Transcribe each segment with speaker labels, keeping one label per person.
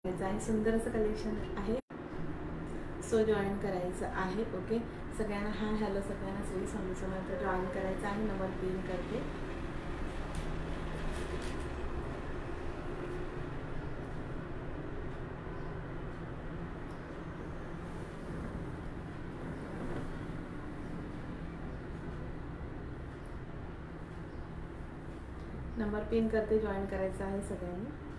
Speaker 1: आहे, सुंदर असं कलेक्शन आहे. सो जॉईन करायचं आहे. ओके, सगळ्यांना हाय हॅलो, सगळ्यांना श्री स्वामी समर्थ. जॉईन करायचं आहे. नंबर पिन करते. नंबर पिन करते. जॉईन करायचं आहे सगळ्यांनी.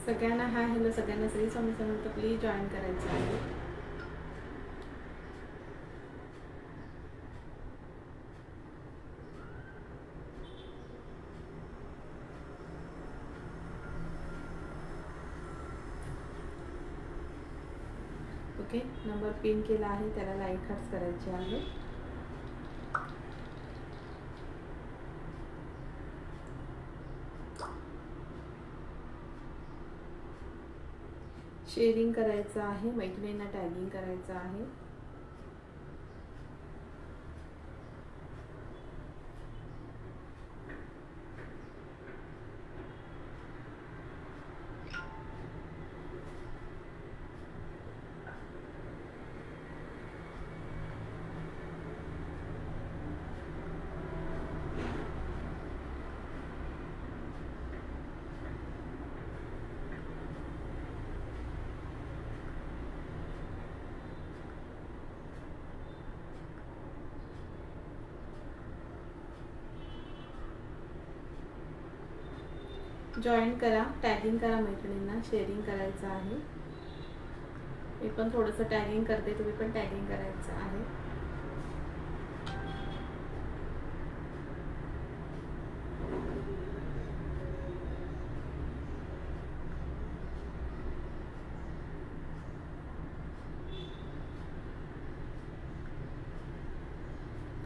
Speaker 1: सगळ्यांना हाय हॅलो, सगळ्यांना श्री स्वामी समर्थ. प्लीज जॉईन करायचं आहे. ओके, नंबर पिन केला आहे, त्याला लाईक हार्ट्स करायचे आहे. शेअरिंग करायचं आहे, मैत्रिणींना टॅगिंग करायचं आहे. जॉईन करा, टॅगिंग करा मैत्रिणींना, शेअरिंग करायचं आहे. मी पण थोडंसं टॅगिंग करते, तुम्ही पण टॅगिंग करायचं आहे.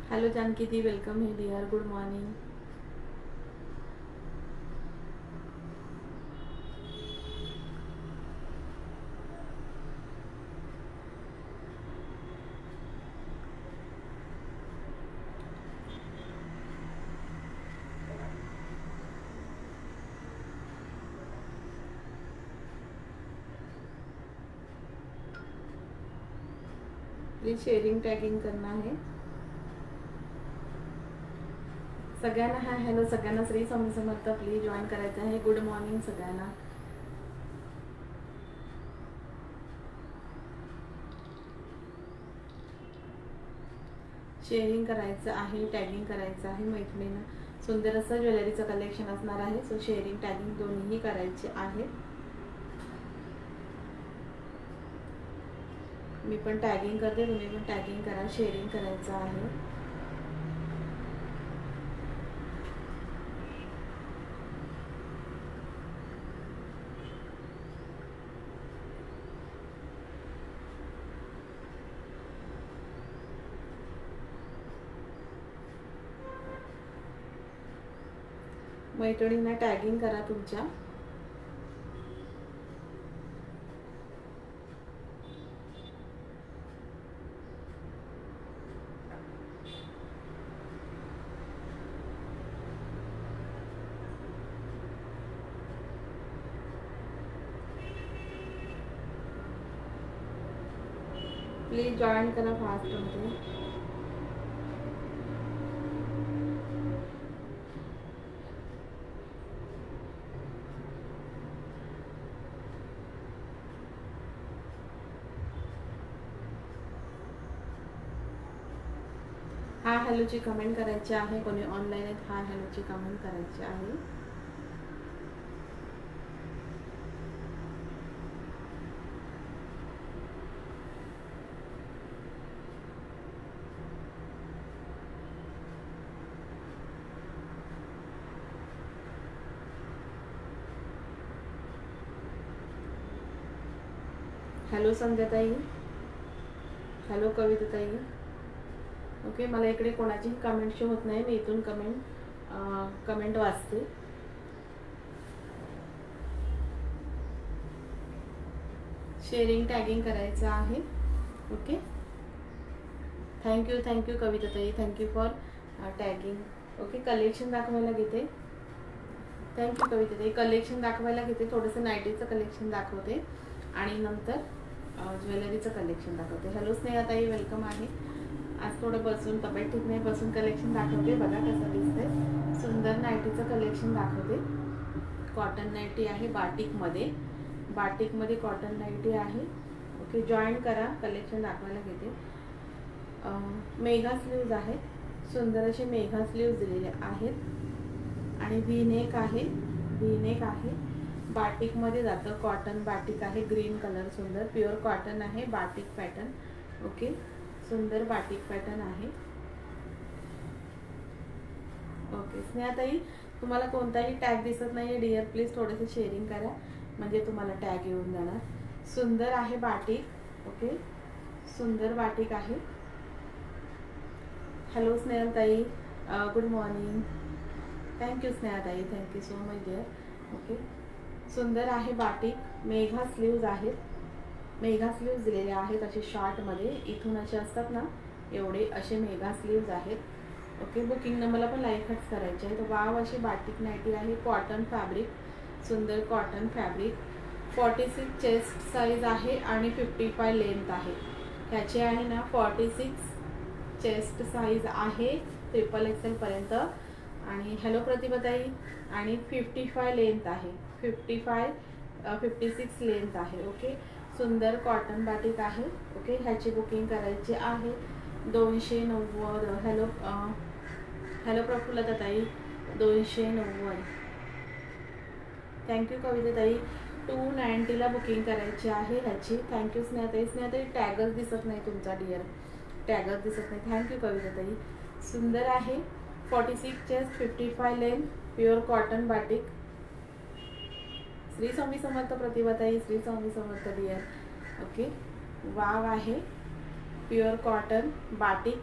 Speaker 1: हॅलो जानकी दी, वेलकम है dear, good morning. Please sharing tagging करना है. सगळ्यांना हाय हॅलो, सगळ्यांना श्री स्वामी समर्थ. प्लीज जॉईन करायचं आहे. गुड मॉर्निंग सगळ्यांना. शेअरिंग करायचं आहे, टॅगिंग करायचं आहे मैत्रिणींना. सुंदर असं ज्वेलरीचं कलेक्शन असणार आहे. सो शेअरिंग टॅगिंग दोन्हीही करायचे आहे. मी पण टॅगिंग करते, तुम्ही पण टॅगिंग करा. शेअरिंग करायचं आहे. मैत्रिणींना टॅगिंग करा तुमच्या. प्लीज जॉईन करा फास्टमध्ये. हाय हॅलोची कमेंट करायची आहे. कोणी ऑनलाईन आहेत हाय हॅलोची कमेंट करायची आहे. Hello संध्याताई, hello कविताताई. ओके, मला इकडे कोणाचीही कमेंट शो होत नाही, मी इथून कमेंट वाचते. शेअरिंग टॅगिंग करायचं आहे. Okay, thank you कविताताई, thank you for tagging. Okay, collection दाखवायला घेते. थँक्यू कविताताई. कलेक्शन दाखवायला घेते, थोडंसं नायटीचं कलेक्शन दाखवते आणि नंतर ज्वेलरीचं कलेक्शन दाखवते. हॅलो स्नेहाताई, वेलकम आहे. आज थोडं बसून, तब्येत ठीक नाही, बसून कलेक्शन दाखवते. बघा कसं दिसतंय. सुंदर नायटीचं कलेक्शन दाखवते. कॉटन नायटी आहे बाटिकमध्ये कॉटन नायटी आहे. ओके, जॉईन करा. कलेक्शन दाखवायला घेते. मेगा स्लीव्ज आहेत, सुंदर असे मेगा स्लीव्ज दिलेले आहेत आणि व्ही नेक आहे. बाटिकमध्ये जातं, कॉटन बाटिक आहे, ग्रीन कलर, सुंदर प्युअर कॉटन आहे, बाटिक पॅटर्न. ओके, सुंदर बाटिक पॅटर्न आहे. ओके स्नेहाताई, तुम्हाला कोणताही टॅग दिसत नाहीये डिअर, प्लीज थोडेसे शेअरिंग करा, म्हणजे तुम्हाला टॅग येऊन जाणार. सुंदर आहे बाटिक. ओके, सुंदर बाटिक आहे. हॅलो स्नेहलताई, गुड मॉर्निंग. थँक्यू स्नेहाताई, thank you so much dear. Okay, सुंदर आहे बाटिक. मेघा स्लीव्ज आहेत, मेघा स्लीव्ज दिलेले आहेत असे शॉर्टमध्ये, इथून असे असतात ना, एवढे असे मेघा स्लीव्ज आहेत. ओके, बुकिंग नंबरला पण लाईक हट्स करायचे आहे. तर वाव अशी बाटिक नायटी आहे, कॉटन फॅब्रिक, सुंदर कॉटन फॅब्रिक. 46 चेस्ट साईज आहे आणि 55 लेंथ आहे. ह्याचे आहे ना 46 चेस्ट साईज आहे, XXL पर्यंत. आणि हॅलो प्रतिभाताई, आणि 55 लेंथ आहे, 56 लेंथ आहे. ओके, सुंदर कॉटन बाटिक आहे. ओके, ह्याची बुकिंग करायची आहे 290. हॅलो प्रफुल्लताई, 290. थँक्यू कविताताई. 290ला बुकिंग करायची आहे ह्याची. थँक्यू स्नेहाताई, टॅगच दिसत नाही तुमचा डिअर, टॅगच दिसत नाही. थँक्यू कविताताई. सुंदर आहे, 46 chest, 55 length, pure cotton batik. Shri Swami Samarth प्रतिभाताई, Shri Swami Samarth dear. Okay, wow आहे, प्युअर कॉटन बाटिक.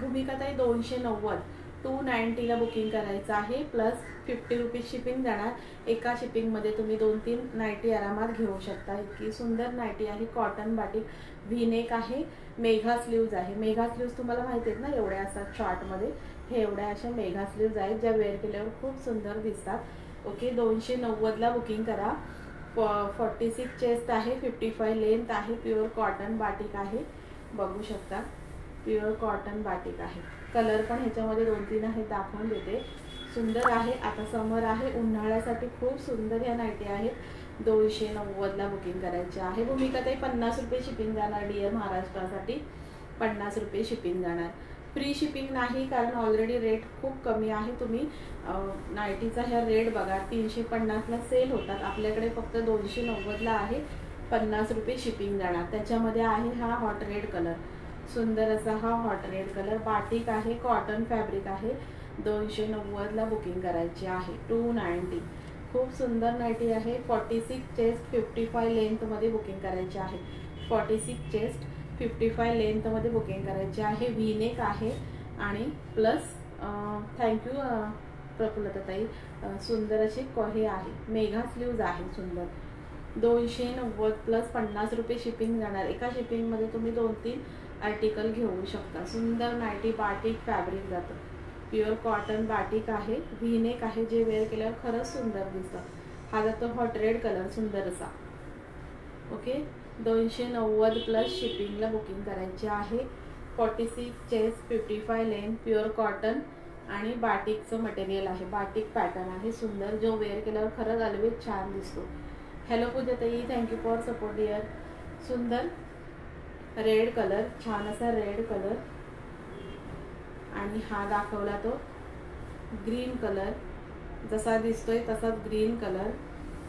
Speaker 1: भूमिकाताई 290. 290ला बुकिंग करायचं आहे, प्लस 50 रुपीज शिपिंग जाणार. एका शिपिंगमध्ये तुम्ही 2-3 नायटी आरामात घेऊ शकता. इतकी सुंदर नायटी आहे, कॉटन बाटिक, व्ही नेक आहे, मेघा स्लीव्ज आहे. मेघा स्लीव्ज तुम्हाला माहिती आहेत ना, एवढ्या असतात शॉर्टमध्ये, हे एवढ्या अशा मेघा स्लीव्ज आहेत, ज्या वेअर केल्यावर खूप सुंदर दिसतात. ओके, 290ला बुकिंग करा. 46 चेस्ट आहे, 55 लेंथ आहे, प्युअर कॉटन बाटिक आहे, बघू शकता, प्युअर कॉटन बाटिक आहे. कलर पण ह्याच्यामध्ये 2-3 आहेत, दाखवून देते. सुंदर आहे, आता समर आहे, उन्हाळ्यासाठी खूप सुंदर ह्या नायटी आहेत. 290ला बुकिंग करायची आहे. भूमिकाताई 50 रुपये शिपिंग जाणार डिअर, महाराष्ट्रासाठी 50 रुपये शिपिंग जाणार. फ्री शिपिंग नाही, कारण ऑलरेडी रेट खूप कमी आहे. तुम्ही नायटीचा ह्या रेट बघा, 350ला सेल होतात, आपल्याकडे फक्त 290ला आहे. 50 रुपये शिपिंग जाणार. त्याच्यामध्ये आहे हा हॉट रेड कलर, सुंदर असा हा हॉट रेड कलर. बाटिक आहे, कॉटन फॅब्रिक आहे. 290ला बुकिंग करायची आहे. 290. खूप सुंदर नायटी आहे. 46 चेस्ट, 55 लेंथमध्ये बुकिंग करायची आहे. 46 चेस्ट, 55 लेंथमध्ये बुकिंग करायची आहे. व्ही नेक आहे आणि प्लस थँक्यू प्रफुल्लताई, सुंदर अशी हे आहे, मेघा स्लीव्ज आहे, सुंदर. 290 प्लस 50 रुपये शिपिंग जाणार. एका शिपिंगमध्ये तुम्ही 2-3 आर्टिकल घेऊ शकता. सुंदर नायटी, बाटिक फॅब्रिक जातं, प्युअर कॉटन बाटिक आहे, व्ही नेक आहे, जे वेअर केल्यावर खरंच सुंदर दिसतं. हा जातो हॉट रेड कलर, सुंदर असा. ओके, 290 प्लस शिपिंगला बुकिंग करायची आहे. 46 चेस्ट, 55 लेंथ, प्युअर कॉटन आणि बाटिकचं मटेरियल आहे, बाटिक पॅटर्न आहे, सुंदर, जो वेअर केल्यावर खरंच अलवेज छान दिसतो. हॅलो पूजाताई, थँक्यू फॉर सपोर्ट डिअर. सुंदर रेड कलर, छान असा रेड कलर. आणि हा दाखवला तो ग्रीन कलर, जसा दिसतोय तसाच ग्रीन कलर.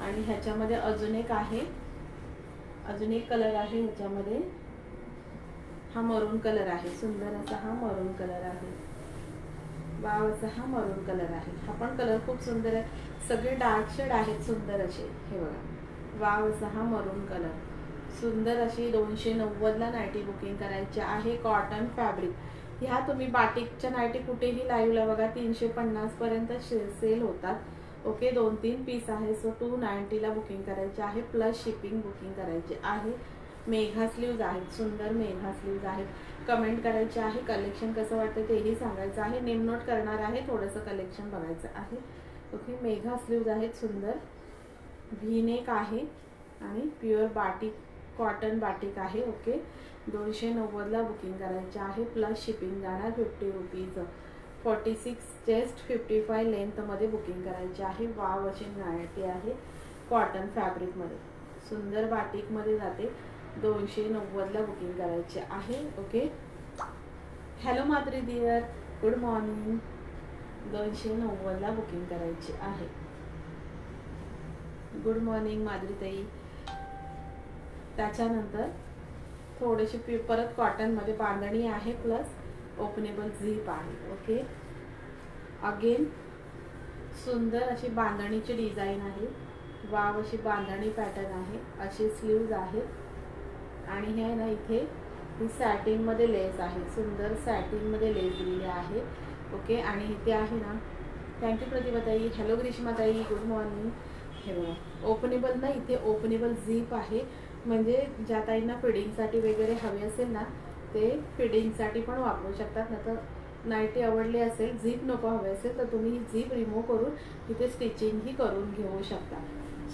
Speaker 1: आणि ह्याच्यामध्ये अजून एक आहे, अजून एक कलर आहे ह्याच्यामध्ये, हा मरून कलर आहे, सुंदर असा हा मरून कलर आहे. वाव असा हा मरून कलर आहे. हा पण कलर खूप सुंदर आहे, सगळे डार्क शेड आहेत, सुंदर असे. हे बघा, वाव असा हा मरून कलर, सुंदर अशी 290ला नाईटी बुकिंग करायची आहे. Cotton fabric. ह्या तुम्ही बाटिकच्या नाईटी कुठेही लाईव्हला बघा 350 पर्यंत सेल होतात. ओके, 2-3 पीस आहे. सो 290ला बुकिंग करायची आहे. प्लस शिपिंग बुकिंग करायची आहे. मेघा स्लीव्ज आहेत, सुंदर मेघा स्लीव्ज आहेत. कमेंट करायचे आहे. कलेक्शन कसं वाटतं तेही सांगायचं आहे. नेम नोट करणार आहे, थोडंसं कलेक्शन बघायचं आहे. ओके, मेघा स्लीव्ज आहेत सुंदर. व्ही नेक आहे आणि प्युअर बाटिक कॉटन बाटिक आहे. ओके, 290ला बुकिंग करायचे आहे. प्लस शिपिंग जाणार 50 रुपीज. 46 चेस्ट 55 लेंथमध्ये बुकिंग करायची आहे. वाव अशी नाईटी आहे कॉटन फॅब्रिकमध्ये, सुंदर बाटिकमध्ये जाते. 290ला बुकिंग करायचे आहे. Okay, hello Madhuri dear, good morning. 290ला बुकिंग करायची आहे. गुड मॉर्निंग माधुरी ताई. त्याच्यानंतर थोडेसे परत कॉटनमध्ये बांधणी आहे, प्लस ओपनेबल झीप आहे. ओके, अगेन सुंदर अशी बांधणीची डिझाईन आहे. वाव अशी बांधणी पॅटर्न आहे. अशी स्लीव्ज आहेत आणि हे ना इथे ही सॅटिनमध्ये लेस आहे. सुंदर सॅटिनमध्ये लेस दिलेली आहे. ओके, आणि इथे आहे ना, थँक्यू प्रतिभाताई. हॅलो ग्रीष्माताई, गुड मॉर्निंग. हे बघा, ओपनेबल ना, इथे ओपनेबल झीप आहे. म्हणजे ज्या ताईंना फिडिंगसाठी वगैरे हवे असेल ना, ते फिडिंगसाठी पण वापरू शकतात. ना तर नाईटी आवडली असेल, झीप नको हवे असेल तर तुम्ही ही झीप रिमूव्ह करून इथे स्टिचिंगही करून घेऊ शकता.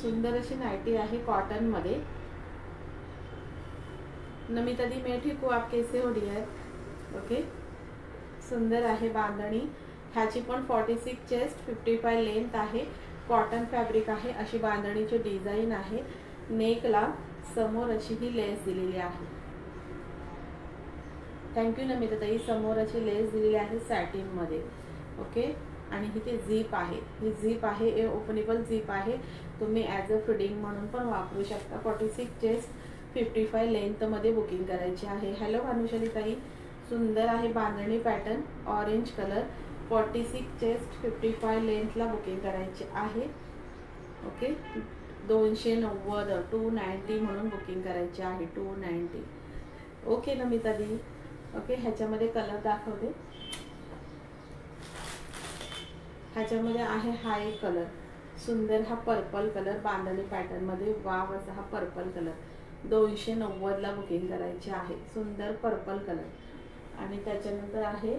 Speaker 1: सुंदर अशी नाईटी आहे कॉटनमध्ये. नमिता दी, मैं ठीक हूँ, आप कैसे हो डियर. ओके, सुंदर आहे बांधणी. ह्याची पण 46 चेस्ट 55 लेंथ आहे. कॉटन फॅब्रिक आहे. अशी बांधणीची डिझाईन आहे. नेकला समोर अशी ही लेस दिलेली आहे. थँक्यू नमिता ताई. समोर अशी लेस दिलेली आहे सॅटिनमध्ये. ओके, आणि इथे झीप आहे. ही झीप आहे, हे ओपनेबल झीप आहे. तुम्ही ॲज अ फिडिंग म्हणून पण वापरू शकता. 46 चेस्ट 55 लेंथमध्ये बुकिंग करायची आहे. हॅलो भानुशाली ताई. सुंदर आहे बांधणी पॅटर्न, ऑरेंज कलर. 46 चेस्ट 55 लेंथला बुकिंग करायची आहे. ओके, 290 290 म्हणून बुकिंग करायची आहे. 290. ओके नमिता दी. ओके, ह्याच्यामध्ये कलर दाखवते. ह्याच्यामध्ये आहे हा एक कलर, सुंदर हा पर्पल कलर बांधणी पॅटर्नमध्ये. वाव असा हा पर्पल कलर. 290ला बुकिंग करायची आहे. सुंदर पर्पल कलर. आणि त्याच्यानंतर आहे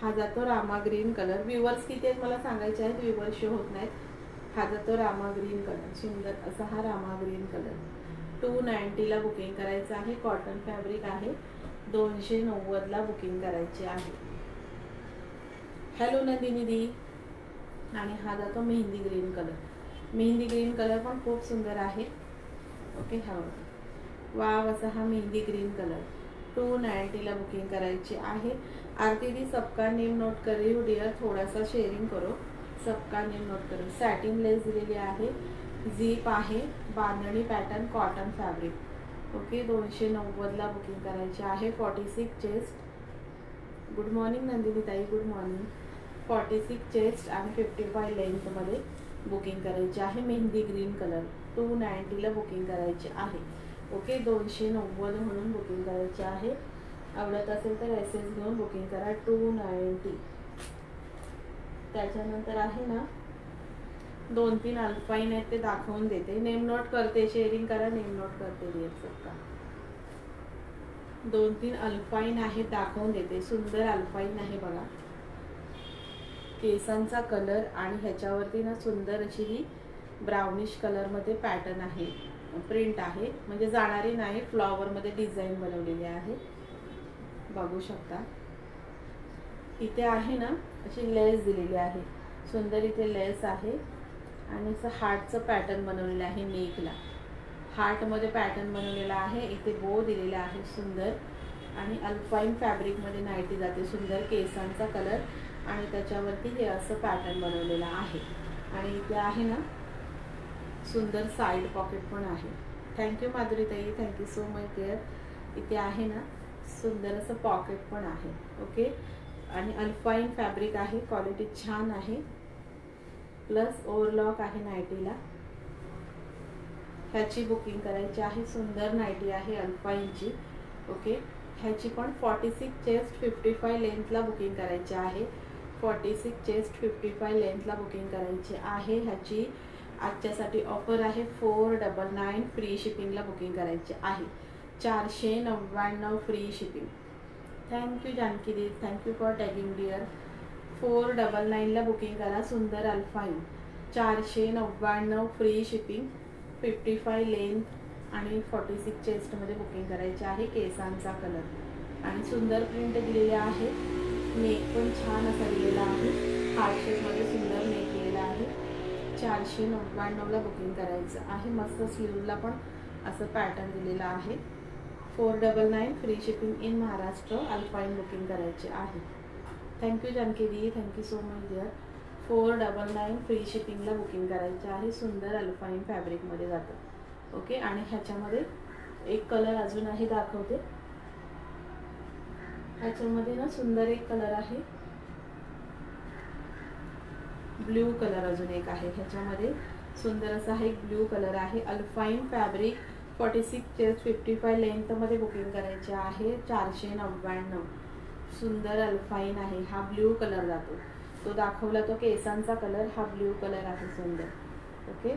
Speaker 1: हा जातो रामा ग्रीन कलर. व्ह्यूवर्स किती आहेत मला सांगायचे आहेत, व्ह्यूवर्स शो होत नाहीत. हा जातो रामा ग्रीन कलर. सुंदर असा हा रामा ग्रीन कलर. 290ला बुकिंग करायचं आहे. कॉटन फॅब्रिक आहे. 290ला बुकिंग करायची आहे. हॅलो नंदिनी दी. आणि हा जातो mehndi green colour. Mehndi green colour पण खूप सुंदर आहे. ओके, हा वाव असा हा मेहंदी ग्रीन कलर. 290ला बुकिंग करायची आहे. आरती दी, सबका नेम नोट कर रही हूँ डियर, थोड़ा सा शेअरिंग करो. सबका नेम नोट करो. सॅटिन लेस दिलेली आहे. झीप आहे. बांधणी पॅटर्न कॉटन फॅब्रिक. ओके, 290ला बुकिंग करायची आहे. 46 चेस्ट. गुड मॉर्निंग नंदिनी ताई, गुड मॉर्निंग. 46 चेस्ट आणि 55 लेंथमध्ये बुकिंग करायची आहे. Mehndi green colour. 290ला बुकिंग करायची आहे. ओके, 290 म्हणून बुकिंग करायची आहे. आवडत असेल तर मेसेज घेऊन बुकिंग करा. 290. त्याच्यानंतर आहे ना, 2-3 अल्पाईन आहेत, ते दाखवून देते. नेम नोट करते, शेअरिंग करा. नेम नोट करते डिअर सबका. 2-3 अल्पाईन आहेत, दाखवून देते. सुंदर अल्पाईन आहे बघा. केसांचा कलर आणि ह्याच्यावरती ना सुंदर अशी ही ब्राउनिश कलरमध्ये पॅटर्न आहे, प्रिंट आहे. म्हणजे जाणारी नाही, फ्लॉवरमध्ये डिझाईन बनवलेली आहे. बघू शकता. इथे आहे ना अशी लेस दिलेली आहे. सुंदर इथे लेस आहे आणि असं हार्टचं पॅटर्न बनवलेलं आहे. नेकला हार्टमध्ये पॅटर्न बनवलेला आहे. इथे बो दिलेला आहे सुंदर. आणि अल्पाईन फॅब्रिकमध्ये नाईटी जाते. सुंदर केसांचा कलर आणि त्याच्यावरती हे असं पॅटर्न बनवलेलं आहे. आणि इथे आहे ना सुंदर साईड पॉकेट पण आहे. थँक्यू माधुरी ताई, थँक्यू सो मच डिअर. इथे आहे ना सुंदर असं पॉकेट पण आहे. ओके, आणि अल्पाईन फॅब्रिक आहे. क्वालिटी छान आहे. प्लस ओव्हरलॉक आहे नाईटीला. ह्याची बुकिंग करायची आहे. सुंदर नाईटी आहे अल्पाईनची. ओके, ह्याची पण 46 चेस्ट 55 लेंथला बुकिंग करायची आहे. 46 चेस्ट 55 लेंथला बुकिंग करायची आहे. ह्याची आजच्यासाठी ऑफर आहे 499 फ्री शिपिंगला बुकिंग करायची आहे. 499 फ्री शिपिंग. थँक्यू जानकी दी, थँक्यू फॉर टॅगिंग डिअर. 499ला बुकिंग करा. सुंदर अल्फाईन 499 फ्री शिपिंग. 55 लेंथ आणि 46 चेस्टमध्ये बुकिंग करायचे आहे. केसांचा कलर आणि सुंदर प्रिंट दिलेले आहे. नेक पण छान असा दिलेला आहे. हार्ट शेपमध्ये सुंदर नेक दिलेला आहे. 499ला बुकिंग करायचं आहे. मस्त स्लीवला पण असं पॅटर्न दिलेला आहे. 499 free shipping in Maharashtra. Alpine booking करायचे आहे. थँक्यू जानकी दी, thank you so much dear. 499 free शिपिंगला बुकिंग करायचे आहे. सुंदर अल्पाईन फॅब्रिकमध्ये जातं. ओके, आणि ह्याच्यामध्ये एक कलर अजून आहे दाखवते. ह्याच्यामध्ये ना सुंदर एक कलर आहे, ब्ल्यू कलर अजून एक आहे. ह्याच्यामध्ये सुंदर असा हा एक ब्ल्यू कलर आहे. अल्पाईन फॅब्रिक 46 चेस्ट 55 लेंथमध्ये बुकिंग करायचे आहे. 499. सुंदर अल्पाईन आहे. हा ब्ल्यू कलर जातो. तो दाखवला तो केसांचा कलर, हा ब्ल्यू कलर आहे सुंदर. ओके,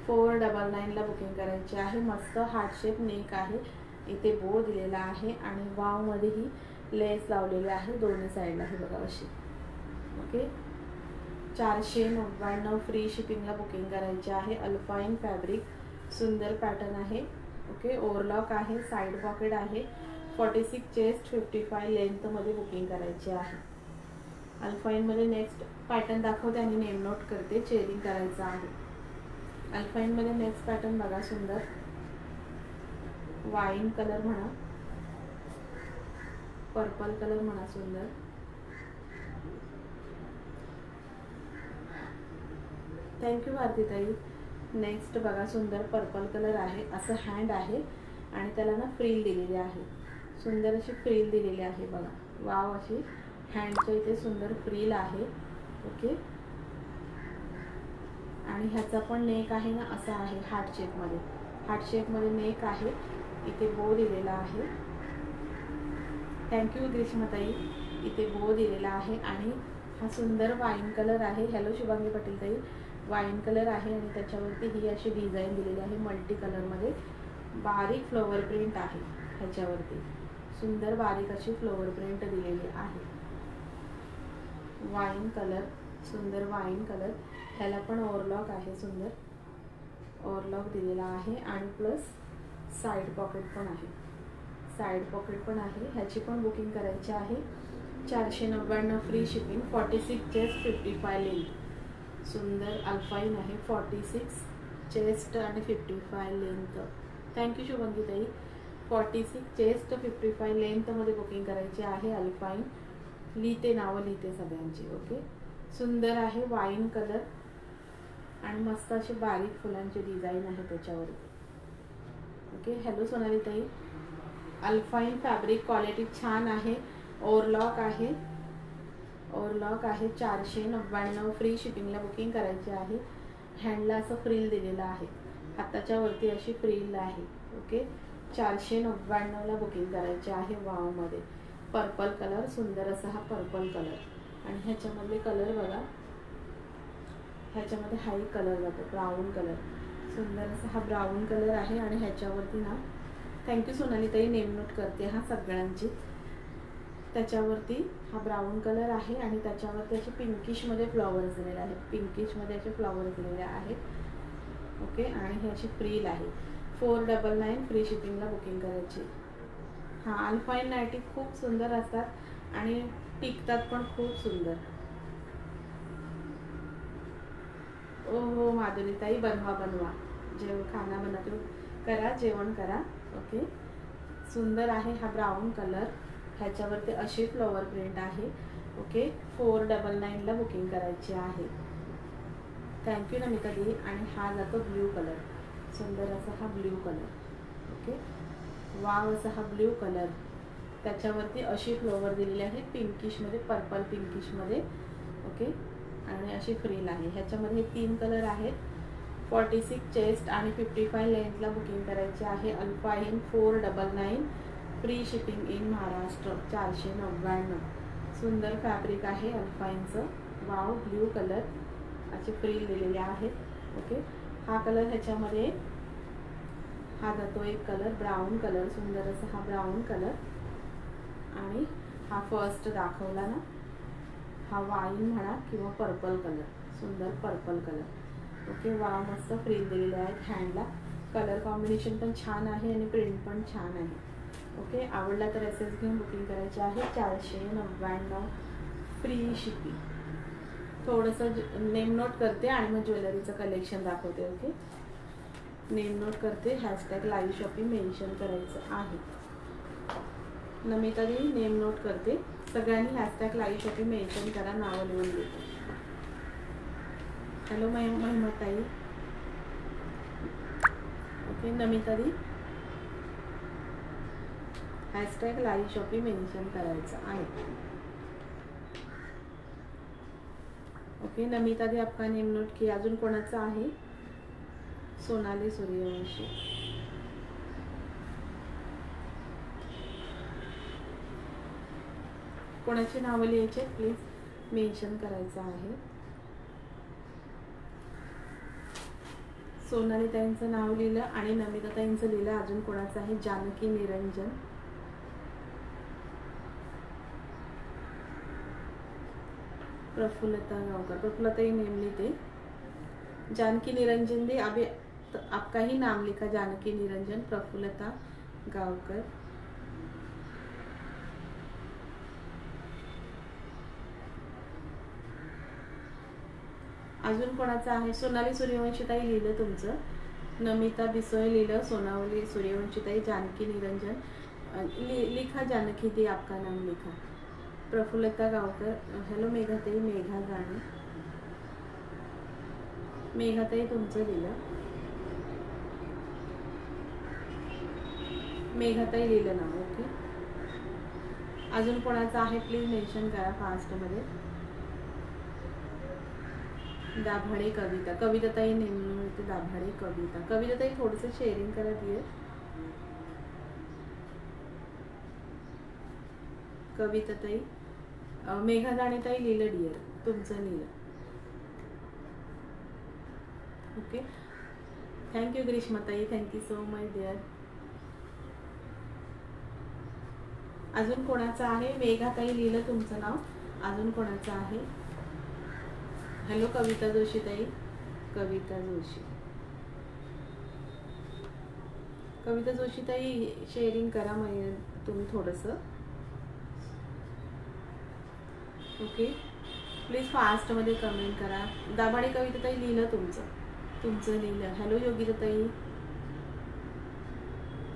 Speaker 1: 499ला बुकिंग करायची आहे. मस्त हार्ट शेप नेक आहे. इथे बो दिलेला आहे आणि वावमध्येही लेस लावलेले आहे दोन्ही साईडला. हे बघा अशी. ओके, 499 फ्री शिपिंगला बुकिंग करायचे आहे. अल्पाईन फॅब्रिक सुंदर पॅटर्न आहे. ओके, ओव्हरलॉक आहे, साईड पॉकेट आहे. 46 चेस्ट 55 लेंथमध्ये बुकिंग करायची आहे. अल्पाईनमध्ये नेक्स्ट पॅटर्न दाखवते आणि नेम नोट करते. चेरिंग करायचं आहे. अल्पाईनमध्ये नेक्स्ट पॅटर्न बघा. सुंदर वाईन कलर म्हणा, पर्पल कलर म्हणा. सुंदर थँक्यू भारतीताई. नेक्स्ट बघा. सुंदर पर्पल कलर आहे. असं हँड आहे आणि त्याला ना फ्रील दिलेली आहे. सुंदर अशी फ्रील दिलेली आहे बघा. वाव, अशी हँडच्या इथे सुंदर फ्रील आहे. ओके, आणि ह्याचा पण नेक आहे ना असा आहे हार्ट शेपमध्ये. हार्ट शेपमध्ये नेक आहे. इथे बो दिलेला आहे. थँक्यू ग्रीष्मताई. इथे बो दिलेला आहे आणि हा सुंदर वाईन कलर आहे. हॅलो शुभांगी पाटील ताई. वाईन कलर आहे आणि त्याच्यावरती ही अशी डिझाईन दिलेली आहे मल्टी कलरमध्ये. बारीक फ्लोवर प्रिंट आहे ह्याच्यावरती. सुंदर बारीक अशी फ्लोवर प्रिंट दिलेली आहे. वाईन कलर, सुंदर वाईन कलर. ह्याला पण ओव्हरलॉक आहे. सुंदर ओव्हरलॉक दिलेला आहे आणि प्लस साईड पॉकेट पण आहे. साईड पॉकेट पण आहे. ह्याची पण बुकिंग करायची आहे. 499 फ्री शिपिंग. 46 chest 55 length. सुंदर अल्पाईन आहे. 46 चेस्ट आणि 55 लेंथ. थँक्यू शुभंगी ताई. 46 चेस्ट 55 लेंथमध्ये बुकिंग करायची आहे. अल्पाईन लिहिते, नावं लिहिते सगळ्यांची. ओके, सुंदर आहे वाईन कलर आणि मस्त अशी बारीक फुलांची डिझाईन आहे त्याच्यावरती. ओके, हॅलो सोनाली ताई. अल्पाईन फॅब्रिक क्वालिटी छान आहे. ओव्हरलॉक आहे. ओव्हरलॉक आहे. 499 फ्री शिपिंगला बुकिंग करायची आहे. हँडला असं फ्रील दिलेलं आहे. हाताच्या वरती अशी फ्रील आहे. ओके, 499ला बुकिंग करायचे आहे. वावमध्ये पर्पल कलर. सुंदर असा हा पर्पल कलर आणि ह्याच्यामधले कलर बघा. ह्याच्यामध्ये हा एक कलर जातो ब्राऊन कलर. सुंदर असा हा ब्राऊन कलर आहे आणि ह्याच्यावरती ना, थँक्यू सोनाली ताई, नेम नोट करते हा सगळ्यांची. त्याच्यावरती हा ब्राऊन कलर आहे आणि त्याच्यावरती असे पिंकिशमध्ये फ्लॉवर्स दिलेले आहेत. पिंकिशमध्ये असे फ्लॉवर्स दिलेले आहेत. ओके, आणि ही अशी फ्रील आहे. 499 फ्री शिपिंगला बुकिंग करायची. हां, अल्पाईन नाईटी खूप सुंदर असतात आणि टिकतात पण खूप सुंदर. ओ हो माधुरीताई, बनवा बनवा. खाना बनवतो करा, जेवण करा. ओके, सुंदर आहे हा ब्राऊन कलर. ह्याच्यावरती अशी फ्लॉवर प्रिंट आहे. ओके, 499ला बुकिंग करायची आहे. थँक्यू नमिता दी. आणि हा जातो ब्ल्यू कलर. सुंदर असा हा ब्ल्यू कलर. ओके, वाव असा हा ब्ल्यू कलर. त्याच्यावरती अशी फ्लॉवर दिलेली आहे पिंकिशमध्ये, पर्पल पिंकिशमध्ये. ओके, आणि अशी फ्रील आहे. ह्याच्यामध्ये 3 कलर आहेत. 46 चेस्ट आणि 55 लेंथला बुकिंग करायची आहे. Alpine 499, free shipping in Maharashtra. 499. सुंदर फॅब्रिक आहे अल्पाईनचं. वाव, ब्ल्यू कलर असे फ्रिल दिलेले आहेत. ओके, हा कलर ह्याच्यामध्ये हा जातो एक कलर ब्राऊन कलर, सुंदर असा हा ब्राऊन कलर. आणि हा फर्स्ट दाखवला ना, हा वाईन म्हणा किंवा पर्पल कलर, सुंदर पर्पल कलर. ओके, वाव, मस्त फ्रिल दिलेले आहेत हँडला. कलर कॉम्बिनेशन पण छान आहे आणि प्रिंट पण छान आहे. ओके, आवडला तर एसएस घेऊन बुकिंग करायचे आहे. 499, फ्री शिपिंग. थोडंसं नेम नोट करते आणि मग ज्वेलरीचं कलेक्शन दाखवते. ओके, नेम नोट करते. हॅशटॅग लाईव्ह शॉपिंग मेन्शन करायचं आहे. नमितादी नेम नोट करते. सगळ्यांनी हॅशटॅग लाईव्ह शॉपिंग मेन्शन करा, नावं लिहून देते. हॅलो महिमत ताई. ओके, नमितादी हॅशटॅग लाईव्ह शॉपिंग मेन्शन करायचं आहे. ओके, नमितादी आपका नेम नोट किया. अजून कोणाचं आहे? सोनाली सूर्यवंशी. कोणाची नावं लिहायचे प्लीज मेन्शन करायचं आहे. सोनाली ताईंचं नाव लिहिलं आणि नमिता ताईंचं लिहिलं. अजून कोणाचं आहे? जानकी निरंजन. प्रफुल्लता गावकर. प्रफुल्लताई नेम लिखते. जानकी निरंजन दी. अभी आपका ही नाम लिखा, जानकी निरंजन, प्रफुल्लता गावकर. अजून कोणाचं आहे? सोनाली सूर्यवंशीताई लिहिलं तुमचं. नमिता बिसोय लिहिलं. सोनावली सूर्यवंशीताई, जानकी निरंजन लिखा. जानकी दी आपका नाम लिखा. प्रफुल्लता गावकर. हॅलो मेघाताई. मेघा गाणे. मेघाताई तुमचं लिहिलं. मेघाताई लिहिलं नाव. ओके, अजून कोणाचं आहे प्लीज मेन्शन करा फास्टमध्ये. दाभाडे कविता. कविताताई नेमून होते. दाभाडे कविता. कविताताई थोडंसं शेअरिंग करा दिए. कविताताई. मेघा गाणेताई लिहिलं डिअर, तुमचं लिहिलं. ओके, थँक्यू ग्रीष्माताई. Thank you so much dear. अजून कोणाचं आहे? मेघाताई लिहिलं तुमचं नाव. अजून कोणाचं आहे? हॅलो कविता जोशी ताई. कविता जोशी. कविता जोशी ताई शेअरिंग करा तुम्ही थोडंसं. ओके, प्लीज फास्टमध्ये कमेंट करा. दाभाडे कविता ताई लिहिलं तुमचं लिहिलं. हॅलो योगिता ताई.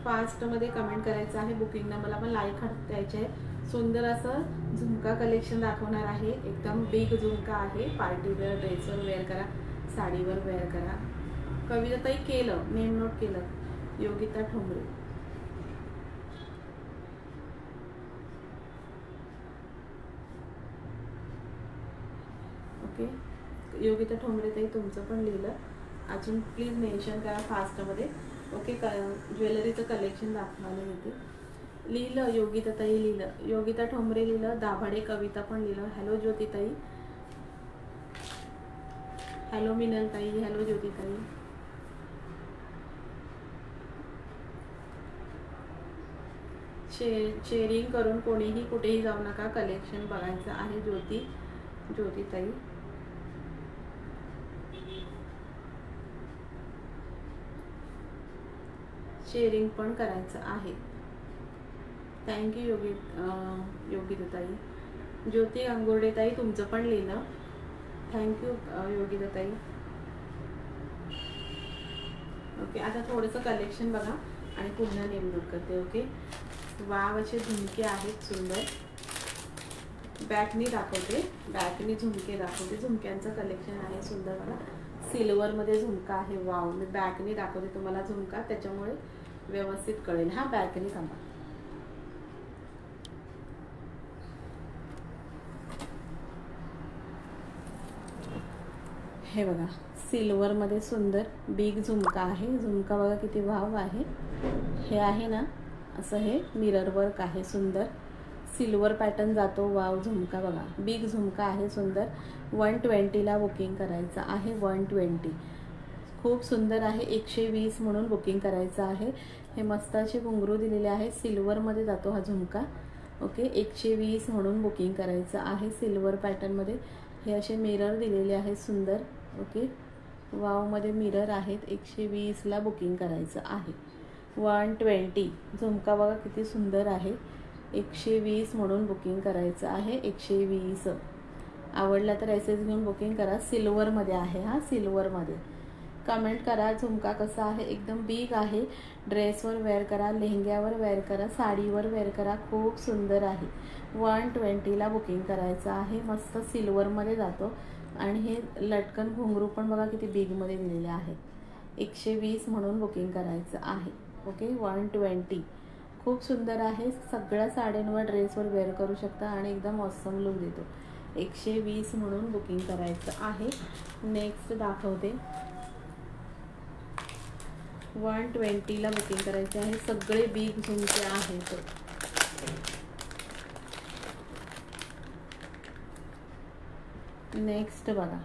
Speaker 1: फास्टमध्ये कमेंट करायचं आहे. बुकिंग नंबरला पण लाईक द्यायचे आहे. सुंदर असं झुमका कलेक्शन दाखवणार आहे. एकदम बिग झुमका आहे. पार्टीवेअर ड्रेसवर वेअर करा, साडीवर वेअर करा. कविताताई केलं, नेम नोट केलं. योगिता ठोंबरे. ओके, योगिता ठोंबरे ताई तुमचं पण लिहिलं. अजून प्लीज मेन्शन करा फास्टमध्ये. ओके, ज्वेलरीचं कलेक्शन दाखवायला येते. लिहिलं. योगिता ताई लिहिलं. योगिता ठोंबरे लिहिलं. दाभाडे कविता पण लिहिलं. हॅलो ज्योती ताई. हॅलो मिनल ताई. हॅलो ज्योती ताई. शेअरिंग करून कोणीही कुठेही जाऊ नका, कलेक्शन बघायचं आहे. ज्योती ताई. शेअरिंग पण करायचं आहे. थँक्यू योगिता ताई. ज्योती अंगोर्डे ताई तुमचं पण लिहिलं. थँक्यू योगिता ताई. ओके, आता थोडंसं कलेक्शन बघा आणि पुन्हा नेम नोट करते. ओके, वाव असे झुमके आहेत सुंदर. बॅकनी दाखवते. बॅकनी झुमके दाखवते. झुमक्यांचं कलेक्शन आहे सुंदर बघा. सिल्वरमध्ये झुमका आहे. वाव, मी बॅकनी दाखवते तुम्हाला झुमका, त्याच्यामुळे व्यवस्थित कळेल. हा बॅकनी थांबा. हे बघा सिल्वरमध्ये सुंदर बिग झुमका आहे. झुमका बघा किती वाव आहे. हे आहे ना असं हे मिरर वर्क आहे सुंदर. सिल्वर पॅटर्न जातो. वाव झुमका बघा बिग झुमका आहे सुंदर. 120ला बुकिंग करायचं आहे. 120 खूप सुंदर आहे. 120 म्हणून बुकिंग करायचं आहे. हे मस्त असे घुंगरू दिलेले आहे. सिल्वरमध्ये जातो हा झुमका. ओके 120 म्हणून बुकिंग करायचं आहे. सिल्वर पॅटर्नमध्ये हे असे मिरर दिलेले आहेत सुंदर. ओके वावमध्ये मिरर आहेत. 120ला बुकिंग करायचं आहे. 120 झुमका बघा किती सुंदर आहे. 120 म्हणून बुकिंग करायचं आहे. 120 आवडला तर एसएस घेऊन बुकिंग करा. सिल्वरमध्ये आहे हा. सिल्वरमध्ये कमेंट करा झुमका कसा आहे. एकदम बिग आहे. ड्रेसवर वेअर करा, लेहंग्यावर वेअर करा, साडीवर वेअर करा. खूप सुंदर आहे. 120ला बुकिंग करायचं आहे. मस्त सिल्वरमध्ये जातो. आणि हे लटकन घुंगरू पण बघा किती बिगमध्ये दिलेले आहेत. 120 म्हणून बुकिंग करायचं आहे. ओके 120 खूप सुंदर आहे. सगळ्या साड्यांवर ड्रेसवर वेअर करू शकता आणि एकदम ऑसम लुक देतो. 120 म्हणून बुकिंग करायचं आहे. नेक्स्ट दाखवते. 120ला बुकिंग करायचे आहे. सगळे बिग झुमके आहेत. नेक्स्ट बघा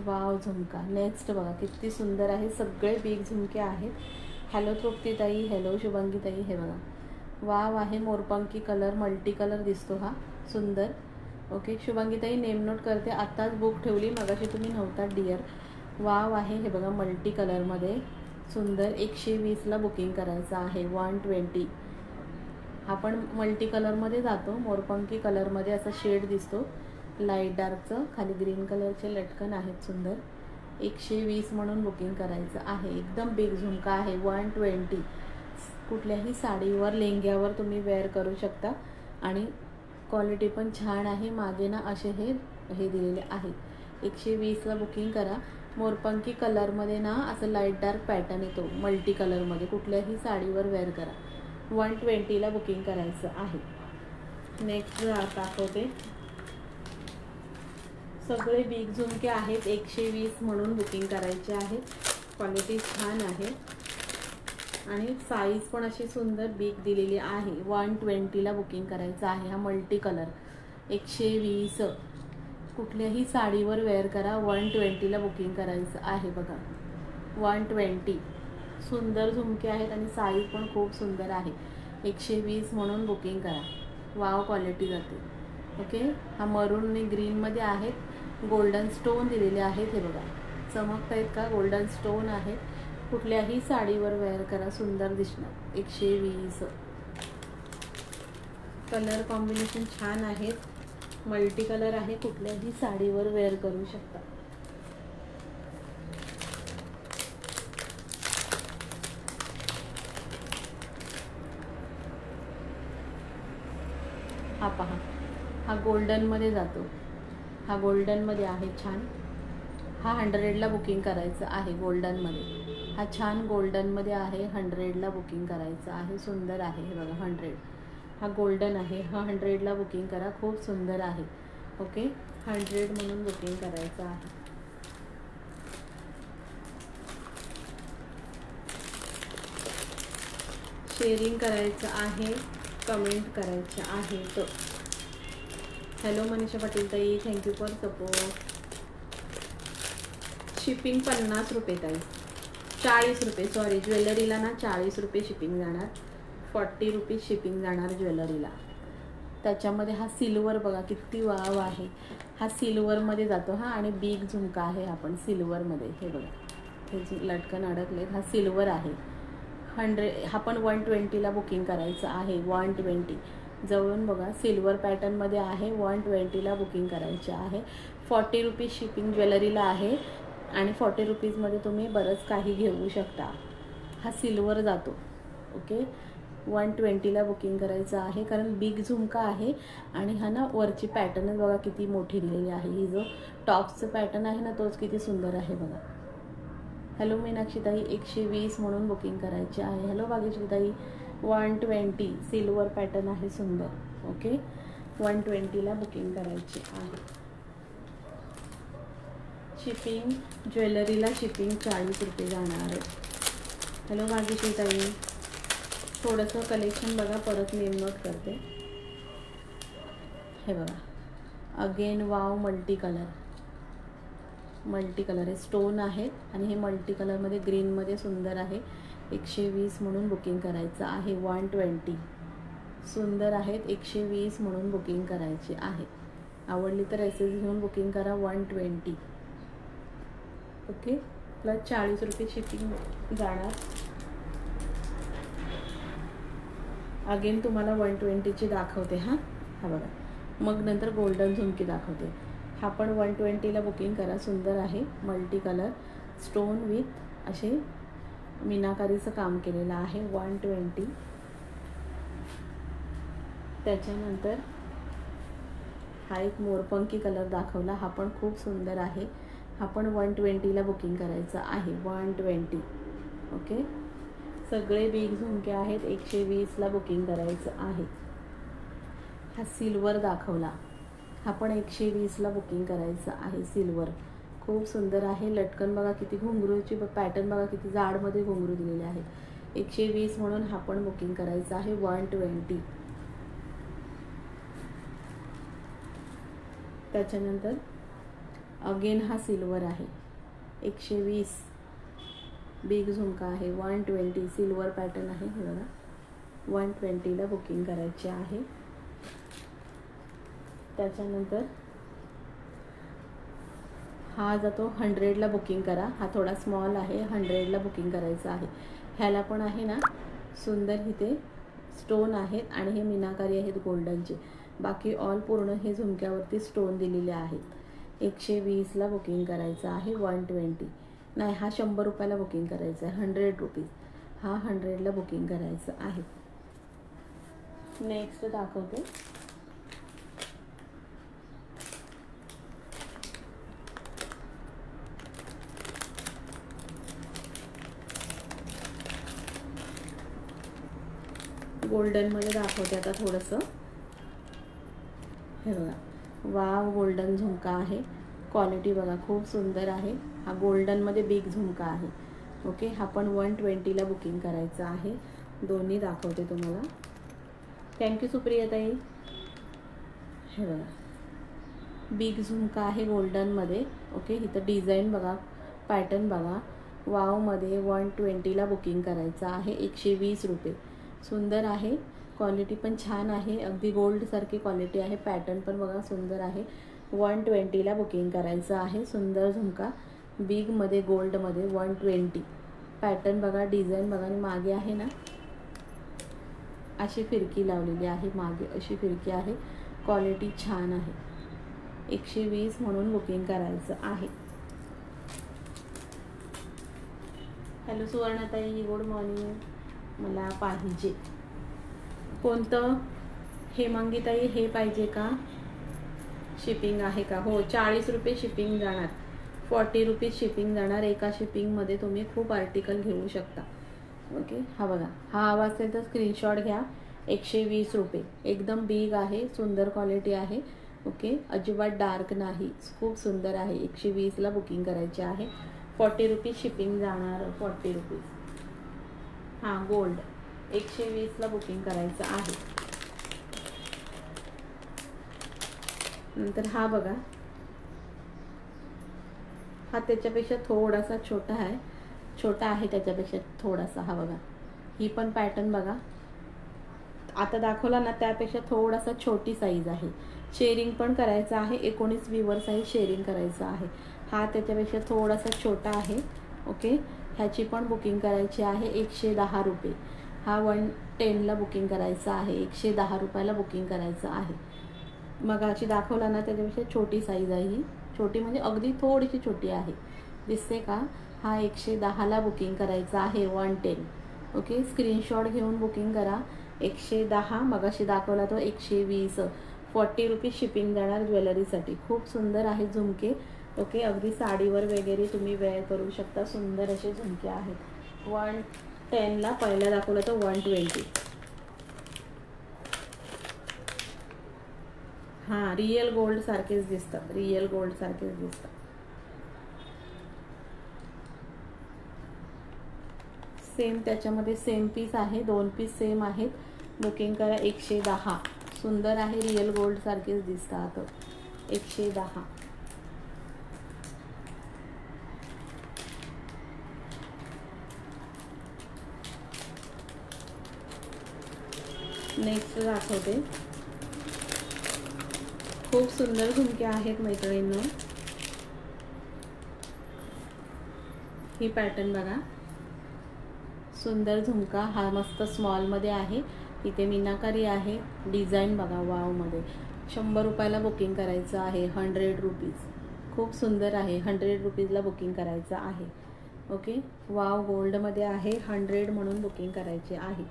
Speaker 1: वाव झुमका. नेक्स्ट बघा किती सुंदर आहे. सगळे बिग झुमके आहेत. हॅलो तृप्तीताई, हॅलो शुभांगीताई. हे बघा वाव आहे. मोरपंखी कलर, मल्टी कलर दिसतो हा सुंदर. ओके शुभांगीताई नेम नोट करते. आत्ताच बुक ठेवली, मगाशी तुम्ही नव्हता डिअर. वाव आहे. हे बघा मल्टी कलरमध्ये सुंदर. 120ला बुकिंग करायचं आहे. 120 हा पण मल्टी कलरमध्ये जातो. मोरपंखी कलरमध्ये असा शेड दिसतो लाईट डार्कचं. खाली ग्रीन कलरचे लटकन आहेत सुंदर. 120 म्हणून बुकिंग करायचं आहे. एकदम बिग झुमका आहे. 120 कुठल्याही साडीवर लेहंग्यावर तुम्ही वेअर करू शकता आणि क्वालिटी पण छान आहे. मागे ना असे हे दिलेले आहेत. 120ला बुकिंग करा. मोरपंखी कलरमध्ये ना असं लाईट डार्क पॅटर्न येतो मल्टी कलरमध्ये. कुठल्याही साडीवर वेअर करा. 120ला बुकिंग करायचं आहे. नेक्स्ट दाखवते. सगळे बिग झुमके आहेत. 120 म्हणून बुकिंग करायचे आहेत. क्वालिटी छान आहे आणि साईज पण अशी सुंदर बिग दिलेली आहे. 120ला बुकिंग करायचं आहे. हा मल्टी कलर 120 कुठल्याही साडीवर वेअर करा. 120ला बुकिंग करायचं आहे. बघा 120 सुंदर झुमके आहेत आणि साईज पण खूप सुंदर आहे. 120 म्हणून बुकिंग करा. वाव क्वालिटी जाते. ओके हा मरून आणि ग्रीनमध्ये आहेत. गोल्डन स्टोन दिलेले आहेत. हे बघा चमकत आहेत का. गोल्डन स्टोन आहेत. कुठल्याही साडीवर वेअर करा सुंदर दिसणार. 120 कलर कॉम्बिनेशन छान आहेत. मल्टी कलर आहे. कुठल्याही साडीवर वेअर करू शकता. हा पहा हा गोल्डनमध्ये जातो. हा गोल्डनमध्ये आहे छान. हा 100ला बुकिंग करायचं आहे. गोल्डनमध्ये हा छान गोल्डनमध्ये आहे. 100ला बुकिंग करायचं आहे. सुंदर आहे. हे बघा 100 हा गोल्डन आहे. हा 100ला बुकिंग करा. खूप सुंदर आहे. ओके 100 म्हणून बुकिंग करायचं आहे. शेअरिंग करायचं आहे. कमेंट करायचं आहे. तो हॅलो मनीषा पाटील ताई, थँक्यू फॉर सपोर्ट. शिपिंग 50 रुपये ताई. 40 रुपये सॉरी. ज्वेलरीला ना 40 रुपये शिपिंग जाणार. 40 रुपीज शिपिंग जाणार ज्वेलरीला. त्याच्यामध्ये हा सिल्वर बघा किती वाव आहे. हा सिल्वरमध्ये जातो हा आणि बिग झुमका आहे. आपण सिल्वरमध्ये हे बघा हे लटकन अडकलेत. हा सिल्वर आहे. 100 हा पण 120ला बुकिंग करायचं आहे. 120 जवळून बघा सिल्वर पॅटर्नमध्ये आहे. 120ला बुकिंग करायचे आहे. 40 रुपीज शिपिंग ज्वेलरीला आहे आणि 40 रुपीजमध्ये तुम्ही बरंच काही घेऊ शकता. हा सिल्वर जातो. ओके 120ला बुकिंग करायचं आहे कारण बिग झुमका आहे आणि हा ना वरची पॅटर्नच बघा किती मोठी दिलेली आहे. ही जो टॉप्सचं पॅटर्न आहे ना तोच किती सुंदर आहे बघा. हॅलो मीनाक्षीताई 120 म्हणून बुकिंग करायची आहे. हॅलो भाग्यश्रीताई 120 सिल्वर पॅटर्न आहे सुंदर. ओके 120ला बुकिंग करायची आहे. शिपिंग ज्वेलरीला शिपिंग 40 रुपये जाणार आहे. हॅलो भाग्यश्री ताई, थोडंसं कलेक्शन बघा, परत नेम नोट करते. हे बघा, अगेन वाव मल्टी कलर आहे, स्टोन आहेत आणि हे मल्टी कलरमध्ये ग्रीनमध्ये सुंदर आहे. 120 म्हणून बुकिंग करायचं आहे. 120 सुंदर आहेत, 120 म्हणून बुकिंग करायची आहे. आवडली तर एसएस घेऊन बुकिंग करा. 120 ओके, प्लस 40 रुपये शिपिंग जाणार. अगेन तुम्हाला 120ची दाखवते. हा बघा, मग नंतर गोल्डन झुमकी दाखवते. हा पण 120ला बुकिंग करा. सुंदर आहे, मल्टी कलर स्टोन विथ असे मीनाकारीचं काम केलेलं आहे. 120. त्याच्यानंतर हा एक मोरपंखी कलर दाखवला, हा पण खूप सुंदर आहे. हा पण 120ला बुकिंग करायचं आहे. 120 ओके. सगळे बिग झुमके आहेत. 120ला बुकिंग करायचं आहे. हा सिल्वर दाखवला, हा पण 120ला बुकिंग करायचं आहे. सिल्वर खूप सुंदर आहे. लटकन बघा किती, घुंगरूची पॅटर्न बघा किती जाडमध्ये घुंगरू दिलेले आहेत. 120 म्हणून हा पण बुकिंग करायचं आहे. 120. त्याच्यानंतर अगेन हा सिल्वर आहे. 120 बिग झुमका आहे. 120 सिल्वर पॅटर्न आहे. हे बघा, 120ला बुकिंग करायचे आहे. त्याच्यानंतर हा जातो 100ला बुकिंग करा. हा थोडा स्मॉल आहे, 100ला बुकिंग करायचं आहे. ह्याला पण आहे ना सुंदर इथे स्टोन आहेत आणि हे मीनाकारी आहेत गोल्डनचे. बाकी ऑल पूर्ण हे झुमक्यावरती स्टोन दिलेले आहेत. 120ला बुकिंग करायचं आहे. 120 नाही, हा 100 रुपयाला बुकिंग करायचं आहे. 100 रुपीज. हा 100ला बुकिंग करायचं आहे. नेक्स्ट दाखवते. गोल्डनमध्ये दाखवते आता थोडंसं. हे बघा, वाव गोल्डन झुमका आहे. क्वालिटी बघा खूप सुंदर आहे. हा गोल्डनमध्ये बिग झुमका आहे. ओके, हा पण 120ला बुकिंग करायचं आहे. दोन्ही दाखवते तुम्हाला. थँक्यू सुप्रियाताई. हे बघा, बिग झुमका आहे गोल्डनमध्ये. ओके, इथं डिझाईन बघा, पॅटर्न बघा. वावमध्ये 120ला बुकिंग करायचं आहे. 120 रुपये. सुंदर आहे, क्वालिटी पण छान आहे. अगदी गोल्डसारखी क्वालिटी आहे. पॅटर्न पण बघा सुंदर आहे. 120ला बुकिंग करायचं आहे. सुंदर झुमका बिगमध्ये गोल्डमध्ये 120. पॅटर्न बघा, डिझाईन बघा. आणि मागे आहे ना अशी फिरकी लावलेली आहे. मागे अशी फिरकी आहे. क्वालिटी छान आहे. 120 म्हणून बुकिंग करायचं आहे. हॅलो सुवर्णाताई, गुड मॉर्निंग. मला पाहिजे कोणतं? हेमांगीताई, हे पाहिजे का? शिपिंग आहे का? हो, 40 रुपये शिपिंग जाणार. 40 रुपीज शिपिंग जाणार. एका शिपिंगमध्ये तुम्ही खूप आर्टिकल घेऊ शकता. ओके, हा बघा, हा हवा असेल तर स्क्रीनशॉट घ्या. 120 रुपये. एकदम बिग आहे, सुंदर क्वालिटी आहे. ओके, अजिबात डार्क नाही, खूप सुंदर आहे. 120ला बुकिंग करायचे आहे. 40 रुपीज शिपिंग जाणार. 40 रुपीज. हां, गोल्ड 120ला बुकिंग करायचं आहे. नंतर हा बघा, हा त्याच्यापेक्षा थोडासा छोटा आहे त्याच्यापेक्षा थोडासा. हा बघा, ही पण पॅटर्न बघा, आता दाखवला ना त्यापेक्षा थोडासा छोटी साईज आहे. शेअरिंग पण करायचं आहे. 19 व्हीवर साईज शेअरिंग करायचं आहे. हा त्याच्यापेक्षा थोडासा छोटा आहे. ओके, ह्याची पण बुकिंग करायची आहे. 110 रुपये. हा 110ला बुकिंग करायचं आहे. 110 रुपयाला बुकिंग करायचं आहे. मगाची दाखवला ना त्याच्यापेक्षा छोटी साईज आहे ही. छोटी म्हणजे अगदी थोडीशी छोटी आहे, दिसते का? हा 110ला बुकिंग करायचं आहे. 110. ओके, स्क्रीनशॉट घेऊन बुकिंग करा. 110 मगाशी दाखवला तो 120. 40 रुपीज शिपिंग जाणार ज्वेलरीसाठी. खूप सुंदर आहे झुमके. ओके, अगदी साडीवर वगैरे तुम्ही वेअर करू शकता. सुंदर असे झुमके आहेत. 110ला पहिला दाखवला तो 120. हां, रिअल गोल्ड सारखेच दिसतात. रिअल गोल्ड सारखेच दिसतात. सेम त्याच्यामध्ये सेम पीस आहे, 2 पीस सेम आहेत. बुकिंग करा. 110. सुंदर आहे, रिअल गोल्ड सारखेच दिसतात. 110. नेक्स्ट दाखवते. खूप सुंदर झुमके आहेत मैत्रिणींनो. ही पॅटर्न बघा, सुंदर झुमका. हा मस्त स्मॉलमध्ये आहे. इथे मीनाकारी आहे. डिझाईन बघा वावमध्ये. 100 रुपयाला बुकिंग करायचं आहे. 100 रुपीज. खूप सुंदर आहे. 100 रुपीजला बुकिंग करायचं आहे. ओके. वाव गोल्डमध्ये आहे. 100 म्हणून बुकिंग करायचे आहे.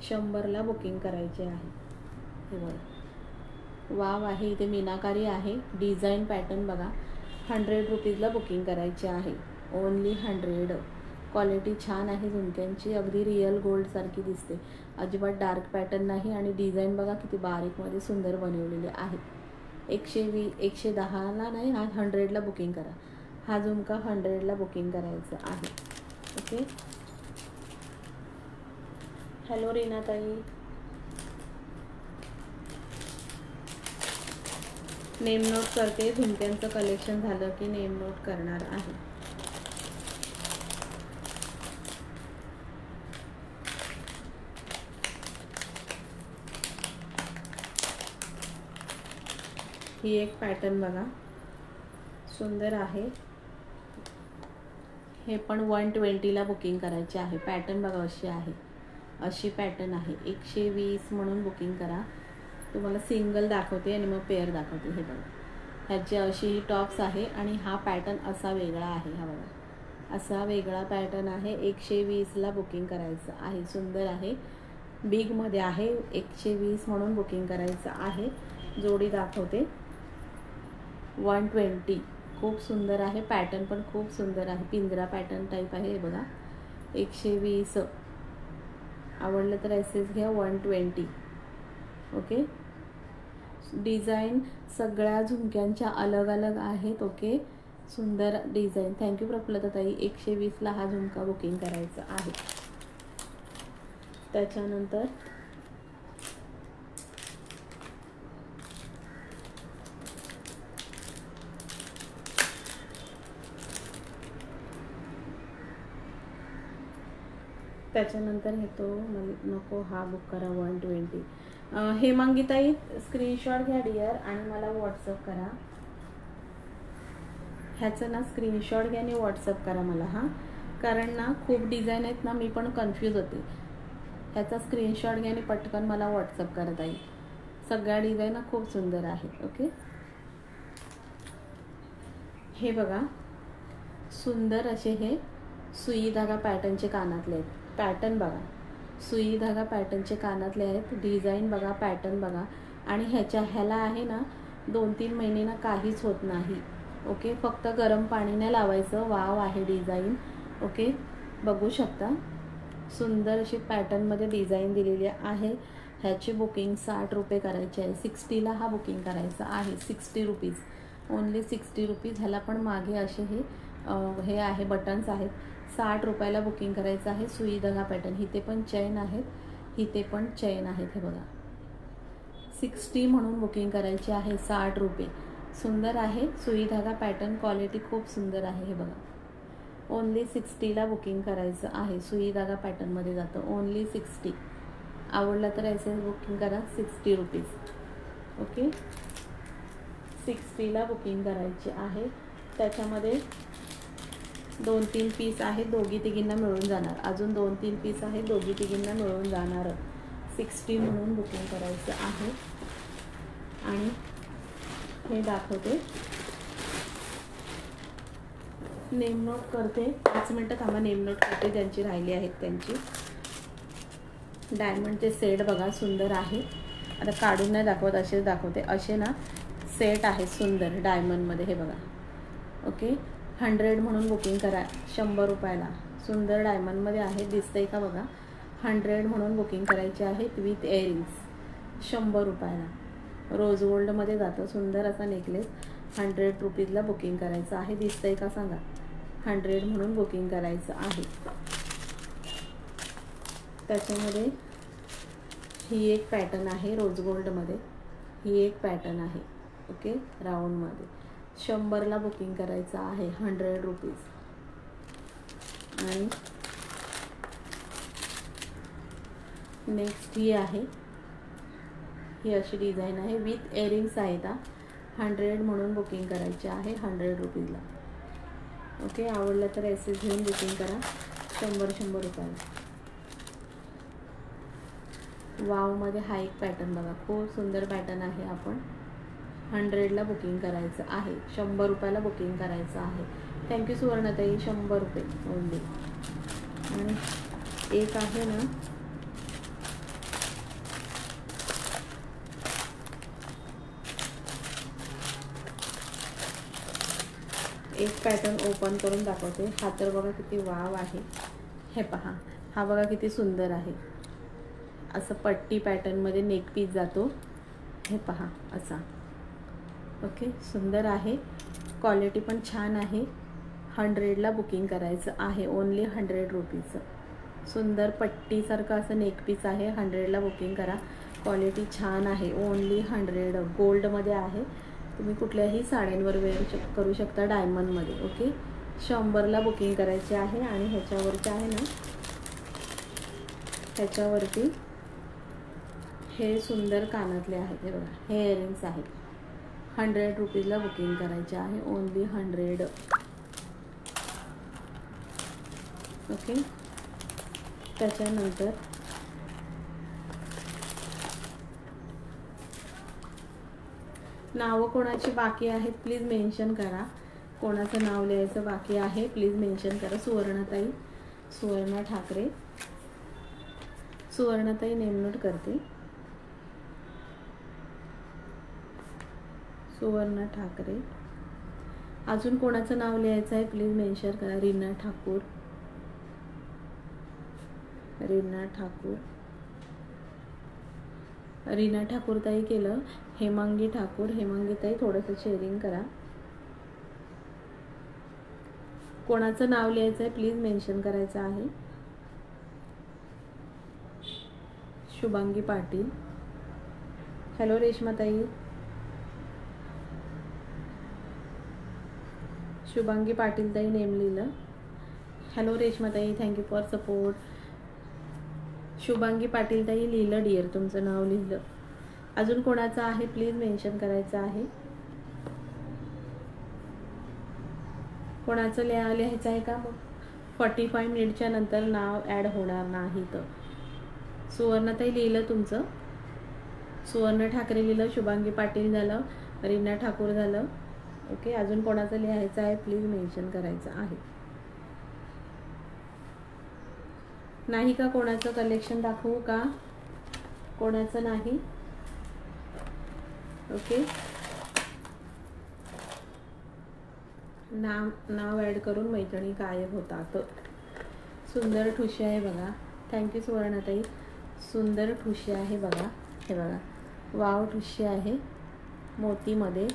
Speaker 1: 100ला बुकिंग करायचे आहे. हे बघा वाव आहे. इथे मीनाकारी आहे. डिझाईन पॅटर्न बघा. 100 रुपीजला बुकिंग करायचे आहे. ओनली 100. क्वालिटी छान आहे झुमक्यांची. अगदी रिअल गोल्ड सारखी दिसते. अजिबात डार्क पॅटर्न नाही. आणि डिझाईन बघा किती बारीकमध्ये सुंदर बनवलेले आहे. 110ला नाही, हा 100ला बुकिंग करा. हा झुमका 100ला बुकिंग करायचं आहे. ओके. हॅलो रीनाताई. नेम नोट करते. झुमक्यांचं कलेक्शन झालं की नेम नोट करणार आहे. ही एक पॅटर्न बघा, सुंदर आहे. हे पण 120ला बुकिंग करायचे आहे. पॅटर्न बघा अशी आहे. अशी पॅटर्न आहे. 120 म्हणून बुकिंग करा. तुम्हाला सिंगल दाखवते आणि मग पेअर दाखवते. हे बघा, ह्याची अशी ही टॉप्स आहे आणि हा पॅटर्न असा वेगळा आहे. हा बघा असा वेगळा पॅटर्न आहे. 120ला बुकिंग करायचं आहे. सुंदर आहे. बिगमध्ये आहे. 120 म्हणून बुकिंग करायचं आहे. जोडी दाखवते. 120. खूप सुंदर आहे. पॅटर्न पण खूप सुंदर आहे. पिंजरा पॅटर्न टाईप आहे. हे बघा 120. आवडलं तर एसेस घ्या. 120. ओके. डिझाईन सगळ्या झुमक्यांच्या अलग अलग आहेत. ओके. सुंदर डिझाईन. थँक्यू प्रफुल्लताई. 120ला हा झुमका बुकिंग करायचा आहे. त्याच्यानंतर येतो नको, हा बुक करा 120. हेमांगीताई स्क्रीनशॉट घ्या डिअर आणि मला व्हॉट्सअप करा. ह्याचं ना स्क्रीनशॉट घ्या आणि व्हॉट्सअप करा मला. हां, कारण ना खूप डिझाईन आहेत ना, मी पण कन्फ्यूज होते. ह्याचा स्क्रीनशॉट घ्या आणि पटकन मला व्हॉट्सअप करत आहे. सगळ्या डिझाईन खूप सुंदर आहेत. ओके. हे बघा सुंदर असे हे सुई धागा पॅटर्नचे कानातले आहेत. पॅटर्न बघा, सुई धागा पॅटर्नचे कानातले आहेत. डिझाईन बघा, पॅटर्न बघा. आणि ह्याला आहे ना 2-3 महिने ना काहीच होत नाही. ओके. फक्त गरम पाणी नाही लावायचं. वाव आहे डिझाईन. ओके. बघू शकता सुंदर अशी पॅटर्नमध्ये डिझाईन दिलेली आहे. ह्याची बुकिंग 60 रुपये करायची आहे. 60ला हा बुकिंग करायचा आहे. 60 रुपीज. Only 60 rupees. ह्याला पण मागे असे हे आहे, बटन्स आहेत. 60 रुपयाला बुकिंग करायचं आहे. सुई धागा पॅटर्न. इथे पण चैन आहेत, इथे पण चैन आहेत. हे बघा 60 म्हणून बुकिंग करायची आहे. 60 रुपये. सुंदर आहे. सुई धागा पॅटर्न. क्वालिटी खूप सुंदर आहे. हे बघा ओनली 60ला बुकिंग करायचं आहे. सुई धागा पॅटर्नमध्ये जातं. ओनली 60. आवडलं तर एस बुकिंग करा. 60 रुपीज. ओके. 60ला बुकिंग करायची आहे. त्याच्यामध्ये 2-3 पीस आहेत. दोघी तिघींना मिळून जाणार. अजून 2-3 पीस आहेत. दोघी तिघींना मिळून जाणार. 60 म्हणून बुकिंग करायचं आहे. आणि हे दाखवते. नेम नोट करते. 5 मिनटं थांबा. नेम नोट करते ज्यांची राहिली आहेत त्यांची. डायमंडचे सेट बघा सुंदर आहे. आता काढून नाही दाखवत, असेच दाखवते. असे ना सेट आहेत सुंदर डायमंडमध्ये. हे बघा. ओके. 100 म्हणून बुकिंग करा. 100 रुपयाला. सुंदर डायमंडमध्ये आहे. दिसतंय का बघा. 100 म्हणून बुकिंग करायचे आहेत विथ इयरिंग्स. 100 रुपयाला. रोज गोल्डमध्ये जातं. सुंदर असा नेकलेस. 100 रुपीजला बुकिंग करायचं आहे. दिसतंय का सांगा. 100 म्हणून बुकिंग करायचं आहे. त्याच्यामध्ये ही एक पॅटर्न आहे रोज गोल्डमध्ये, ही एक पॅटर्न आहे. ओके, राऊंडमध्ये 100ला बुकिंग करायचं आहे, 100 रुपीज. आणि नेक्स्ट ही आहे, ही अशी डिझाईन आहे विथ इयरिंग्स आहेत. 100 म्हणून बुकिंग करायचे आहे, 100 रुपीजला. ओके, आवडलं तर एसेस घेऊन बुकिंग करा, 100 रुपयाला. वावमध्ये हा एक पॅटर्न बघा, खूप सुंदर पॅटर्न आहे. आपण 100ला बुकिंग करायचं आहे, 100 रुपयाला बुकिंग करायचं आहे. थँक्यू सुवर्णताई, 100 रुपये ओनली. आणि एक आहे ना, एक पॅटर्न ओपन करून दाखवते. हा तर बघा किती वाव आहे. हे पहा, हा बघा किती सुंदर आहे. असं पट्टी पॅटर्नमध्ये नेक पीस जातो. हे पहा असा. ओके, सुंदर आहे, क्वालिटी पण छान आहे. 100ला बुकिंग करायचं आहे, ओनली 100 रुपीज. सुंदर पट्टीसारखं असं नेक पीस आहे. 100ला बुकिंग करा, क्वालिटी छान आहे. ओनली 100 गोल्डमध्ये आहे. तुम्ही कुठल्याही साड्यांवर वेअर करू शकता, डायमंडमध्ये. ओके, 100ला बुकिंग करायचे आहे. आणि ह्याच्यावरचे आहे ना, ह्याच्यावरती हे सुंदर कानातले आहेत. हे बघा, हे इयरिंग्स आहेत. 100 रुपीजला बुकिंग करायचे आहे, ओनली 100. ओके, त्याच्यानंतर नावं कोणाची बाकी आहेत प्लीज मेन्शन करा. कोणाचं नाव लिहायचं बाकी आहे प्लीज मेन्शन करा. सुवर्णाताई, सुवर्णा ठाकरे, सुवर्णाताई नेम नोट करते. सुवर्णा ठाकरे. अजून कोणाचं नाव लिहायचं आहे प्लीज मेन्शन करा. रीना ठाकूर, रीना ठाकूर, रीना ठाकूर ताई केलं. हेमांगी ठाकूर, हेमांगी ताई थोडंसं शेअरिंग करा. कोणाचं नाव लिहायचं आहे प्लीज मेन्शन करायचं आहे. शुभांगी पाटील. हॅलो रेश्मा ताई, शुभांगी पाटील ताई नेम लिहिलं. हॅलो रेश्मा ताई, thank you for support. Shubhangi Patil ताई लिहिलं डिअर, तुमचं नाव लिहिलं. अजून कोणाचं आहे प्लीज मेन्शन करायचं आहे. कोणाचं लिहायचं आहे का? मग 45 मिनिटच्या नंतर नाव ॲड होणार नाही. तर सुवर्णाताई लिहिलं तुमचं, सुवर्ण ठाकरे लिहिलं, शुभांगी पाटील झालं, रीना ठाकूर झालं. ओके, अजून कोणाचं लिहायचं आहे प्लीज मेन्शन करायचं आहे. नाही का? कोणाचं कलेक्शन दाखवू का? कोणाचं नाही? ओके, नाव ॲड करून मैत्रिणी गायब होतात. सुंदर ठुशी आहे बघा. थँक्यू सुवर्णाताई, सुंदर ठुशी आहे बघा. हे बघा, वाव ठुशी आहे, मोतीमध्ये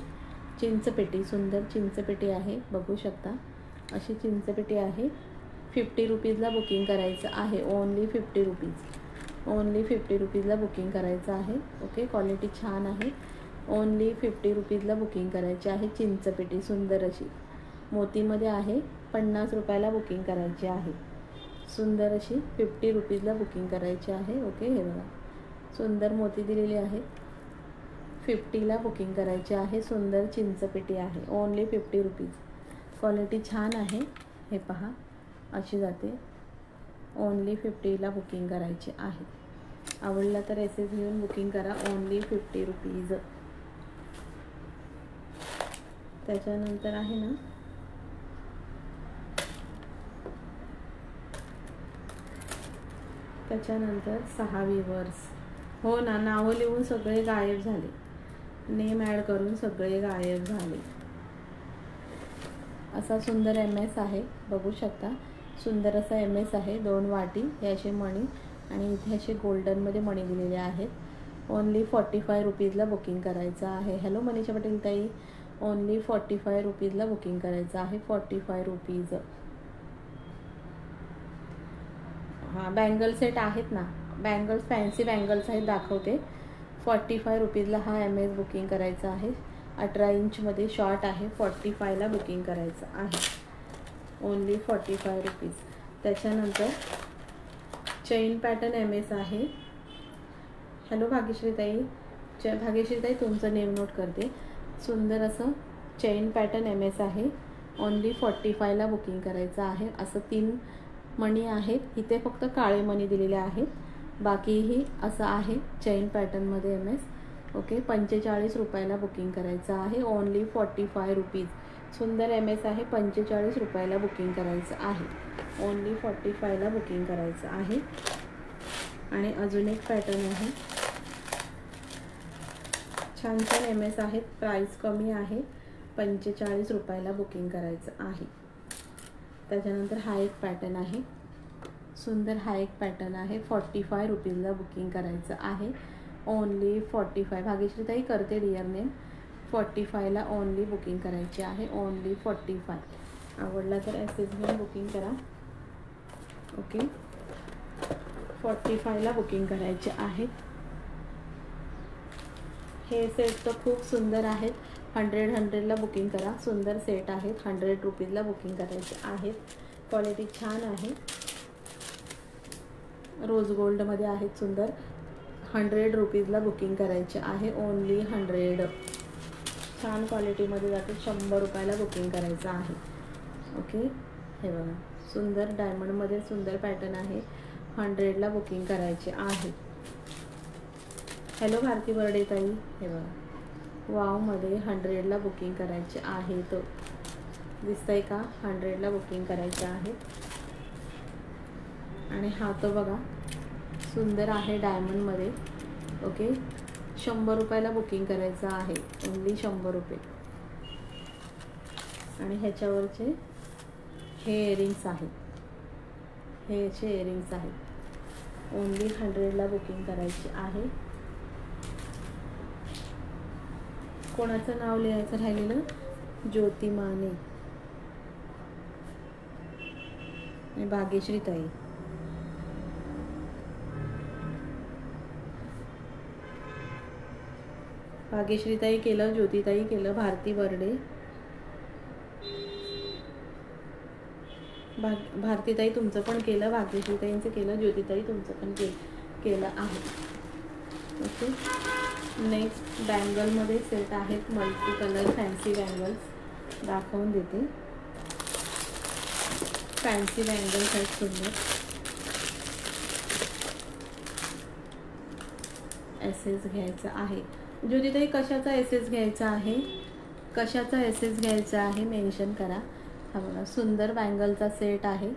Speaker 1: चिंचपेटी, सुंदर चिंचपेटी आहे, बघू शकता. अशी चिंचपेटी आहे. 50 रुपीजला बुकिंग करायचं आहे, ओनली 50 रुपीज. ओनली 50 रुपीजला बुकिंग करायचं आहे. ओके, क्वालिटी छान आहे. ओनली 50 रुपीजला बुकिंग करायची आहे. चिंचपेटी सुंदर अशी मोतीमध्ये आहे. 50 रुपयाला बुकिंग करायची आहे. सुंदर अशी 50 रुपीजला बुकिंग करायची आहे. ओके, हे बघा, सुंदर मोती दिलेली आहे. 50ला बुकिंग करायची आहे. सुंदर चिंचपेटी आहे, ओनली 50 रुपीज. क्वालिटी छान आहे. हे पहा, अशी जाते. ओनली 50ला बुकिंग करायची आहे. आवडला तर एसेस घेऊन बुकिंग करा, ओनली 50 रुपीज. त्याच्यानंतर आहे ना, त्याच्यानंतर 6 व्ह्यूअर्स. हो ना, नावं लिहून सगळे गायब झाले, नेम ॲड करून सगळे गायब झाले. असा सुंदर MS आहे, बघू शकता. सुंदर असा MS आहे. 2 वाटी, हे असे मणी आणि इथे असे गोल्डनमध्ये मणी दिलेले आहेत. ओनली 45 रुपीजला बुकिंग करायचं आहे. हॅलो मनीषा पटेल ताई, ओनली 45 रुपीजला बुकिंग करायचं आहे. 45 रुपीज. हां बँगल सेट आहेत ना, बँगल्स फॅन्सी बँगल्स आहेत दाखवते. 45 रुपीजला हा MS बुकिंग करायचा आहे. 18 इंचमध्ये शॉर्ट आहे. 45ला बुकिंग करायचं आहे. Only 45 rupees. त्याच्यानंतर चेन पॅटर्न MS आहे. हॅलो भाग्यश्रीताई, भाग्यश्रीताई तुमचं नेम नोट करते. सुंदर असं चेन पॅटर्न MS आहे. ओनली 45ला बुकिंग करायचं आहे. असं 3 मणी आहेत. इथे फक्त काळे मणी दिलेले आहेत, बाकीही असं आहे चेन पॅटर्नमध्ये MS. ओके 45 रुपयाला बुकिंग करायचं आहे. Only 45 rupees. सुंदर MS आहे. 45 रुपयाला बुकिंग करायचं आहे. ओनली 45ला बुकिंग करायचं आहे. आणि अजून एक पॅटर्न आहे. छान छान MS आहेत. प्राईस कमी आहे. 45 रुपयाला बुकिंग करायचं आहे. त्याच्यानंतर हा एक पॅटर्न आहे. सुंदर हा एक पॅटर्न आहे. 45 रुपीजला बुकिंग करायचं आहे. ओनली 45. भाग्यश्रीताई करते डिअर नेम. 45ला ओनली बुकिंग करायची आहे. ओनली 45. आवडला तर SS घेऊन बुकिंग करा. ओके 45ला बुकिंग करायचे आहे. हे सेट तर खूप सुंदर आहेत. 100ला बुकिंग करा. सुंदर सेट आहेत. 100 रुपीजला बुकिंग करायचे आहेत. क्वालिटी छान आहे. रोज गोल्डमध्ये आहेत. सुंदर 100 रुपीजला बुकिंग करायचे आहे. ओनली 100. छान क्वालिटीमध्ये जाते. 100 रुपयाला बुकिंग करायचं आहे. ओके हे बघा सुंदर डायमंडमध्ये सुंदर पॅटर्न आहे. 100ला बुकिंग करायचे आहे. हॅलो भारती बर्डे ताई, हे बघा वावमध्ये 100ला बुकिंग करायचे आहे. तो दिसतंय का? 100ला बुकिंग करायचे आहे. आणि हा तो बघा सुंदर आहे डायमंडमध्ये. ओके 100 रुपयाला बुकिंग करायचं आहे. ओनली 100 रुपये. आणि ह्याच्यावरचे हे इयरिंग्स आहेत. हे याचे इयरिंग्स आहेत. ओनली 100ला बुकिंग करायचे आहे. कोणाचं नाव लिहायचं राहिलेलं? ज्योती माने आणि भाग्यश्रीताई. भाग्यश्रीताई केलं, ज्योतिताई केलं, भारती बर्डे, भारतीताई तुमचं पण केलं, भाग्यश्रीताईंचं केलं, ज्योतिताई तुमचं पण केलं आहे. ओके नेक्स्ट बँगलमध्ये सेट आहेत. मल्टी कलर फॅन्सी बँगल्स दाखवून देते. फॅन्सी बँगल्स आहेत सुंदर. SS घ्यायचा आहे. ज्योतिताई कशाचा SS घ्यायचा आहे? कशाचा SS घ्यायचा आहे मेन्शन करा. हा बघा सुंदर बँगलचा सेट आहे.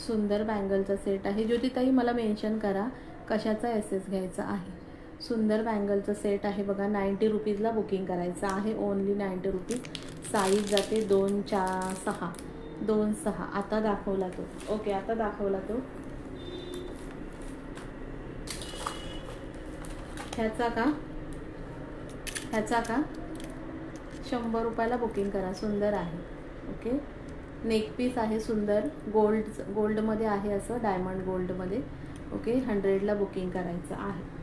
Speaker 1: सुंदर बँगलचा सेट आहे. ज्योतिताई मला मेन्शन करा कशाचा SS घ्यायचा आहे. सुंदर बँगलचा सेट आहे बघा. 90 रुपीजला बुकिंग करायचं आहे. Only 90 rupees. साईज जाते 2, 4, 6. 2, 6 आता दाखवला तो. ओके आता दाखवला तो. ह्याचा का? ह्याचा का? 100 रुपयाला बुकिंग करा. सुंदर आहे. ओके नेक पीस आहे सुंदर. गोल्डमध्ये आहे असं डायमंड गोल्डमध्ये. ओके 100ला बुकिंग करायचं आहे.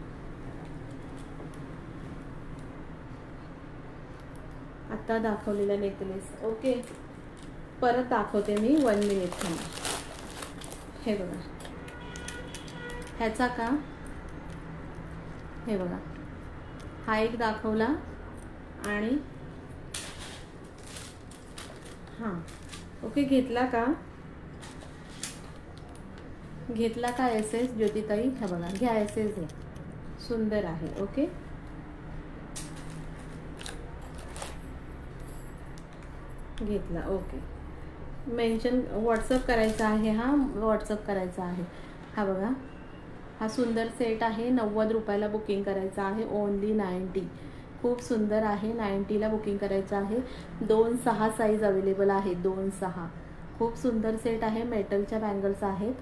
Speaker 1: आता दाखवलेला नेकलेस. ओके परत दाखवते मी 1 मिनिट थांबा. हे बघा ह्याचा का? हे बघा हा एक दाखवला. आणि हां ओके घेतला का? घेतला का SS ज्योतिताई? हा बघा घ्या SS घ्या. सुंदर आहे. ओके घेतला. ओके मेन्शन व्हॉट्सअप करायचा आहे. हा व्हॉट्सअप करायचा आहे. हा बघा हा सुंदर सेट आहे. 90 रुपयाला बुकिंग करायचं आहे. ओनली 90. खूप सुंदर आहे. 90ला बुकिंग करायचं आहे. 2-6 साईज अवेलेबल आहे. 2-6 खूप सुंदर सेट आहे. मेटलच्या बँगल्स आहेत.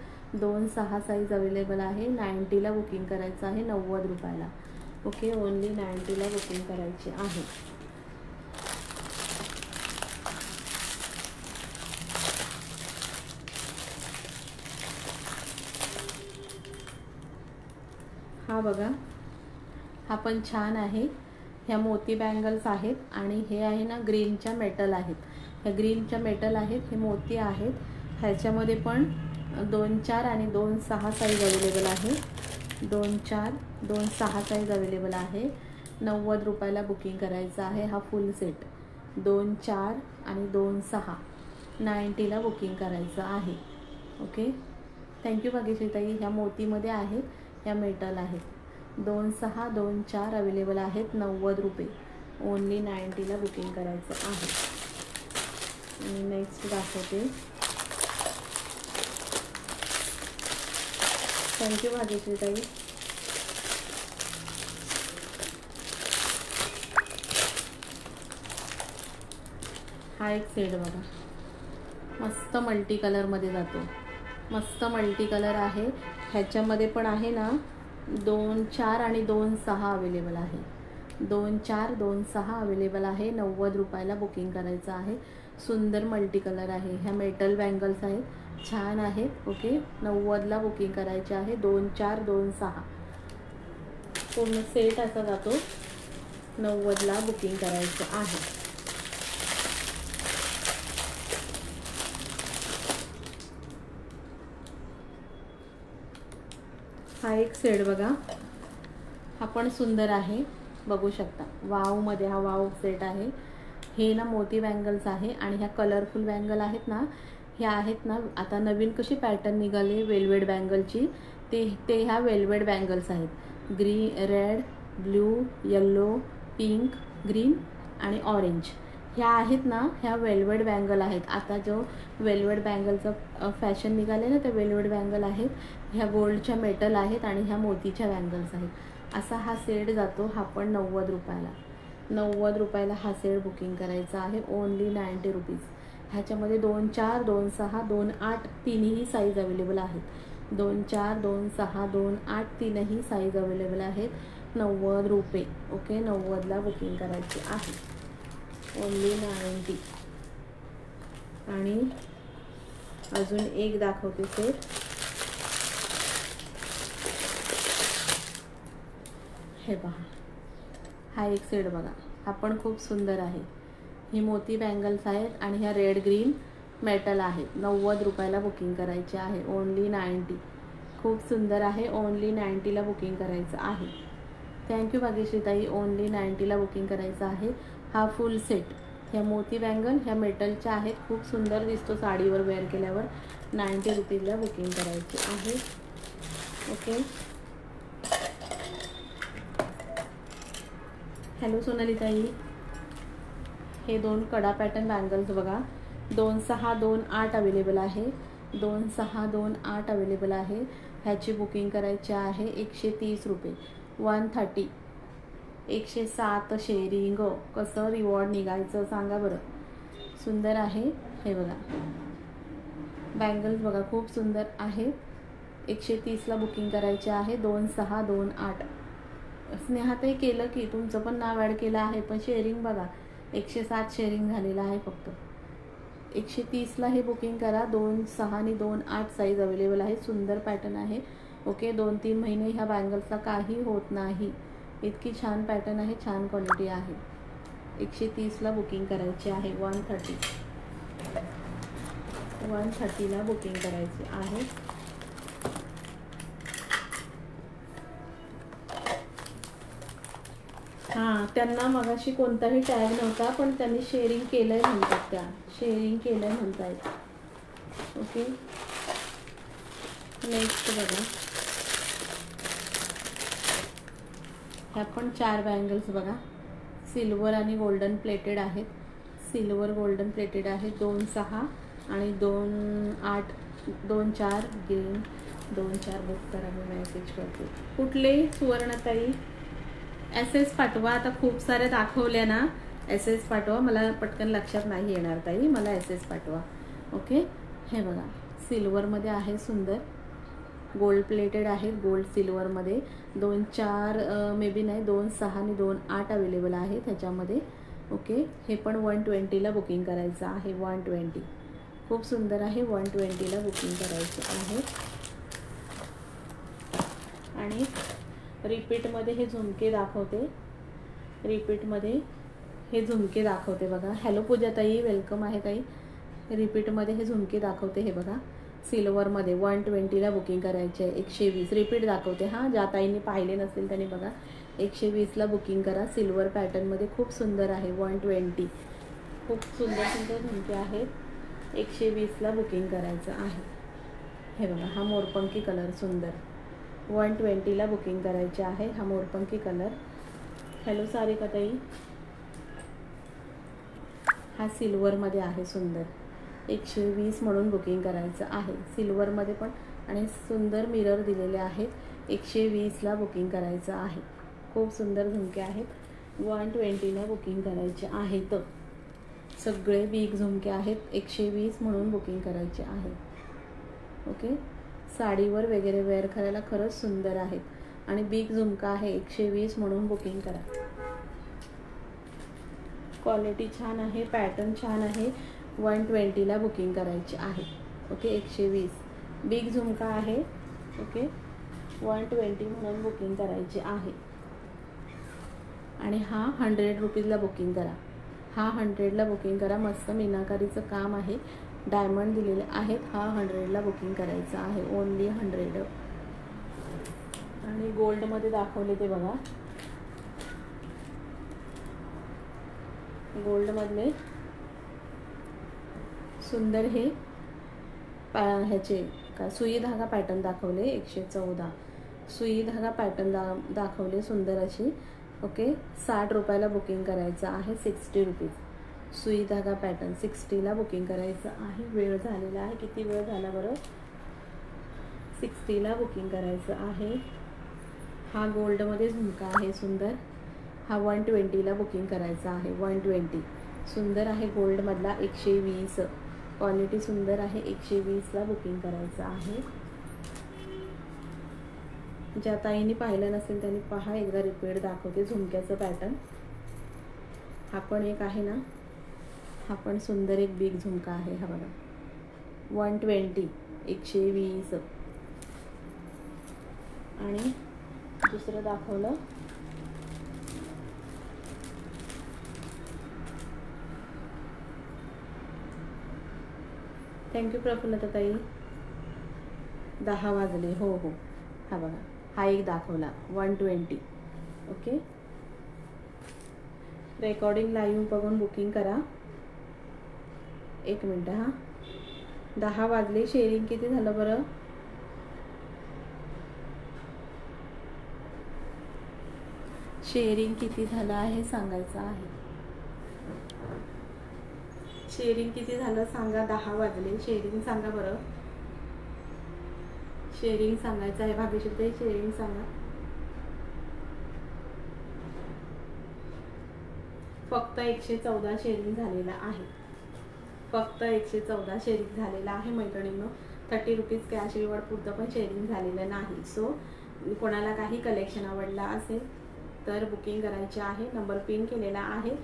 Speaker 1: 2-6 साईज अवेलेबल आहे. 90ला बुकिंग करायचं आहे. 90 रुपयाला. ओके ओनली 90ला बुकिंग करायची आहे. हा बघा, हा पण छान आहे. ह्या मोती बँगल्स आहेत आणि हे आहे ना ग्रीनच्या मेटल आहेत. ह्या ग्रीनच्या मेटल आहेत, हे मोती आहेत. ह्याच्यामध्ये पण 2-4 आणि 2-6 साईज अवेलेबल आहे. 2-4, 2-6 साईज अवेलेबल आहे. 90 रुपयाला बुकिंग करायचं आहे. हा फुल सेट 2-4 आणि 2-6 90ला बुकिंग करायचं आहे. ओके, थँक्यू भाग्यश्रीताई. ह्या मोतीमध्ये आहेत, ह्या मेटल आहेत. 2-6, 2-4 अवेलेबल आहेत. 90 रुपये, ओनली 90ला बुकिंग करायचं आहे. आणि नेक्स्ट दाखवते. थँक्यू भाग्यश्रीताई. हा एक सेट बघा, मस्त मल्टी कलरमध्ये जातो. मस्त मल्टी कलर आहे. ह्याच्यामध्ये पण आहे ना 2-4 आणि 2-6 अवेलेबल आहे. 2-4, 2-6 अवेलेबल आहे. 90 रुपयाला बुकिंग करायचं आहे. सुंदर मल्टी कलर आहे. ह्या मेटल बँगल्स आहेत, छान आहेत. ओके, 90ला बुकिंग करायचे आहे. 2-4, 2-6 पूर्ण सेट असा जातो. 90ला बुकिंग करायचं आहे. हा एक सेट बघा, हा पण सुंदर आहे. बघू शकता, वावमध्ये हा वाव सेट आहे. हे ना मोती बँगल्स आहे आणि ह्या कलरफुल बँगल आहेत ना, ह्या आहेत ना आता नवीन कशी पॅटर्न निघाले वेलवेट बँगलची, ते ह्या वेलवेट बँगल्स आहेत. Red, blue, yellow, pink, green आणि ऑरेंज ह्या आहेत ना, ह्या वेलवेट बँगल आहेत. आता जो वेलवेट बँगलचं फॅशन निघाले ना, ते वेलवेट बँगल आहेत. ह्या गोल्डच्या मेटल आहेत आणि ह्या मोतीच्या बँगल्स आहेत. असा हा सेट जातो. हा पण 90 रुपयाला. 90 रुपयाला हा सेट बुकिंग करायचा आहे. Only 90 rupees. ह्याच्यामध्ये 2-4, 2-6, 2-8 तीनही साईज अवेलेबल आहेत. 2-4, 2-6, 2-8 तीनही साईज अवेलेबल आहेत. 90 रुपये. ओके, 90ला बुकिंग करायची आहे. ओनली 90. आणि अजून एक दाखवते सेट. हे पहा, हा एक सेट बघा, हा पण खूप सुंदर आहे. ही मोती बँगल्स आहेत आणि ह्या रेड ग्रीन मेटल आहेत. 90 रुपयाला बुकिंग करायचे आहे. ओनली 90. खूप सुंदर आहे. ओनली 90ला बुकिंग करायचं आहे. थँक्यू भाग्यश्रीताई. ओनली 90ला बुकिंग करायचं आहे. हा फुल सेट. ह्या मोती बँगल ह्या मेटलच्या आहेत. खूप सुंदर दिसतो साडीवर वेअर केल्यावर. 90 रुपीजला बुकिंग करायची आहे. ओके, हॅलो सोनालीताई. हे 2 कडा पॅटर्न बँगल्स बघा, 2-6, 2-8 अवेलेबल आहे. 2-6, 2-8 अवेलेबल आहे. ह्याची बुकिंग करायची आहे 130 रुपये. 130. 107 शेअरिंग. कसं रिवॉर्ड निघायचं सांगा बरं. सुंदर आहे. हे बघा बँगल्स बघा, खूप सुंदर आहे. 130ला बुकिंग करायचे आहे. 2-6, 2-8. स्नेहाताई केलं की तुमचं पण नाव ॲड केलं आहे, पण शेअरिंग बघा 107 शेअरिंग झालेलं आहे फक्त. 130ला हे बुकिंग करा. 2-6 आणि 2-8 साईज अवेलेबल आहे. सुंदर पॅटर्न आहे. ओके, 2-3 महिने ह्या बँगल्सला काही होत नाही. इतकी छान पॅटर्न आहे, छान क्वालिटी आहे. 130ला बुकिंग करायची आहे. 130ला बुकिंग करायची आहे. हां, त्यांना मगाशी कोणताही टॅग नव्हता, पण त्यांनी शेअरिंग केलंय म्हणतात. त्या शेअरिंग केलंय म्हणतायत. ओके, नेक्स्ट बघा, ह्या पण 4 बँगल्स बघा, सिल्वर आणि गोल्डन प्लेटेड आहेत. सिल्वर गोल्डन प्लेटेड आहेत. 2-6 आणि 2-8, 2-4 ग्रीन, 2-4 बुक करा. मी मेसेज करते. कुठले सुवर्णताई? SS पाठवा. आता खूप सारे दाखवले ना, SS पाठवा. मला पटकन लक्षात नाही येणार ताई, मला SS पाठवा. ओके, हे बघा सिल्वरमध्ये आहे. सुंदर गोल्ड प्लेटेड आहेत. गोल्ड सिल्वरमध्ये 2-4 मे बी नाही, 2-6 आणि 2-8 अवेलेबल आहे त्याच्यामध्ये. ओके, हे पण 120ला बुकिंग करायचं आहे. 120 खूप सुंदर आहे. 120ला बुकिंग करायचं आहे. आणि रिपीटमध्ये हे झुमके दाखवते, रिपीटमध्ये हे झुमके दाखवते बघा. हॅलो पूजा ताई, वेलकम आहे ताई. रिपीटमध्ये हे झुमके दाखवते. हे बघा सिल्वरमध्ये 120ला बुकिंग करायचे आहे. 120 रिपीट दाखवते. हां, ज्या ताईंनी पाहिले नसतील त्यांनी बघा 120ला बुकिंग करा. सिल्वर पॅटर्नमध्ये खूप सुंदर आहे. 120 खूप सुंदर सुंदर झुमके आहेत. 120ला बुकिंग करायचं आहे. हे बघा हा मोरपंखी कलर सुंदर. 120ला बुकिंग करायचे आहे. हा मोरपंखी कलर. हॅलो सारिका ताई. हा सिल्वरमध्ये आहे सुंदर. 120 म्हणून बुकिंग करायचं आहे. सिल्वरमध्ये पण आणि सुंदर मिरर दिलेले आहेत. 120ला बुकिंग करायचं आहे. खूप सुंदर झुमके आहेत. 120ला बुकिंग करायचे आहेत. सगळे बिग झुमके आहेत. 120 म्हणून बुकिंग करायचे आहे. ओके, साडीवर वगैरे वेअर करायला खरंच सुंदर आहेत आणि बिग झुमका आहे. 120 म्हणून बुकिंग करा. क्वालिटी छान आहे, पॅटर्न छान आहे. 120ला बुकिंग करायची आहे. ओके, 120 बिग झुमका आहे. ओके, 120 म्हणून बुकिंग करायची आहे. आणि हा 100 रुपीजला बुकिंग करा. हा 100ला बुकिंग करा. मस्त मीनाकारीचं काम आहे. डायमंड दिलेले आहेत. हा 100ला बुकिंग करायचं आहे. ओनली 100. आणि गोल्डमध्ये दाखवले ते बघा, गोल्डमधले सुंदर हे ह्याचे का सुई धागा पॅटर्न दाखवले. 114 सुई धागा पॅटर्न दाखवले सुंदर अशी. ओके, 60 रुपयाला बुकिंग करायचं आहे. 60 रुपीज सुई धागा पॅटर्न. 60ला बुकिंग करायचं आहे. वेळ झालेला आहे. किती वेळ झाला बरं? 60ला बुकिंग करायचं आहे. हा गोल्डमध्ये झुमका आहे सुंदर. हा 120ला बुकिंग करायचा आहे. 120 सुंदर आहे गोल्डमधला. 120 क्वालिटी सुंदर आहे. 120ला बुकिंग करायचं आहे. ज्या ताईंनी पाहिलं नसेल त्यांनी पहा एकदा. रिपीट दाखवते झुमक्याचं पॅटर्न. हा पण एक आहे ना, हा पण सुंदर एक बिग झुमका आहे. हा बघा 120 120. आणि दुसरं दाखवलं थँक्यू प्रफुल्लता ताई. 10 वाजले. हो हो, हा बघा हा एक दाखवला 120. ओके, रेकॉर्डिंग लाईव्ह बघून बुकिंग करा. 1 मिनटं. हां, 10 वाजले. शेअरिंग किती झालं बरं? शेअरिंग किती झालं आहे सांगायचं आहे. शेअरिंग किती झालं सांगा. 10 वाजले. शेअरिंग सांगा बरं. शेअरिंग सांगायचं आहे. भाग्यश्री ताई शेअरिंग सांगा. फक्त 114 शेअरिंग झालेला आहे. फक्त 114 शेअरिंग झालेला आहे मैत्रिणींनो. 30 रुपीज कॅश रिवॉर्ड पुरतं पण शेअरिंग झालेलं नाही. सो कोणाला काही कलेक्शन आवडला असेल तर बुकिंग करायचे आहे. नंबर पिन केलेला आहे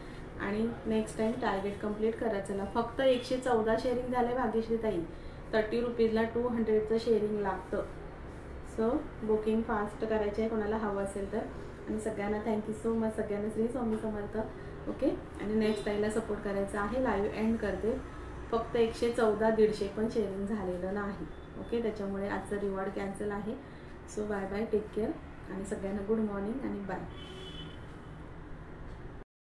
Speaker 1: आणि नेक्स्ट टाइम टार्गेट कंप्लीट करा. चला, फक्त 114 शेअरिंग झाले भाग्यश्री ताई. 30 रुपीजला 200चं शेअरिंग लागतं. सो बुकिंग फास्ट करायचे आहे कोणाला हवं असेल तर. आणि सगळ्यांना थँक्यू सो मच. सगळ्यांना श्री स्वामी समर्थ. ओके, आणि नेक्स्ट टाईमला सपोर्ट करायचा आहे. लाईव्ह एंड करते. फक्त 114 150 पण शेअरिंग झालेलं नाही. ओके, त्याच्यामुळे आजचं रिवॉर्ड कॅन्सल आहे. So bye bye, take care आणि सगळ्यांना गुड मॉर्निंग आणि बाय.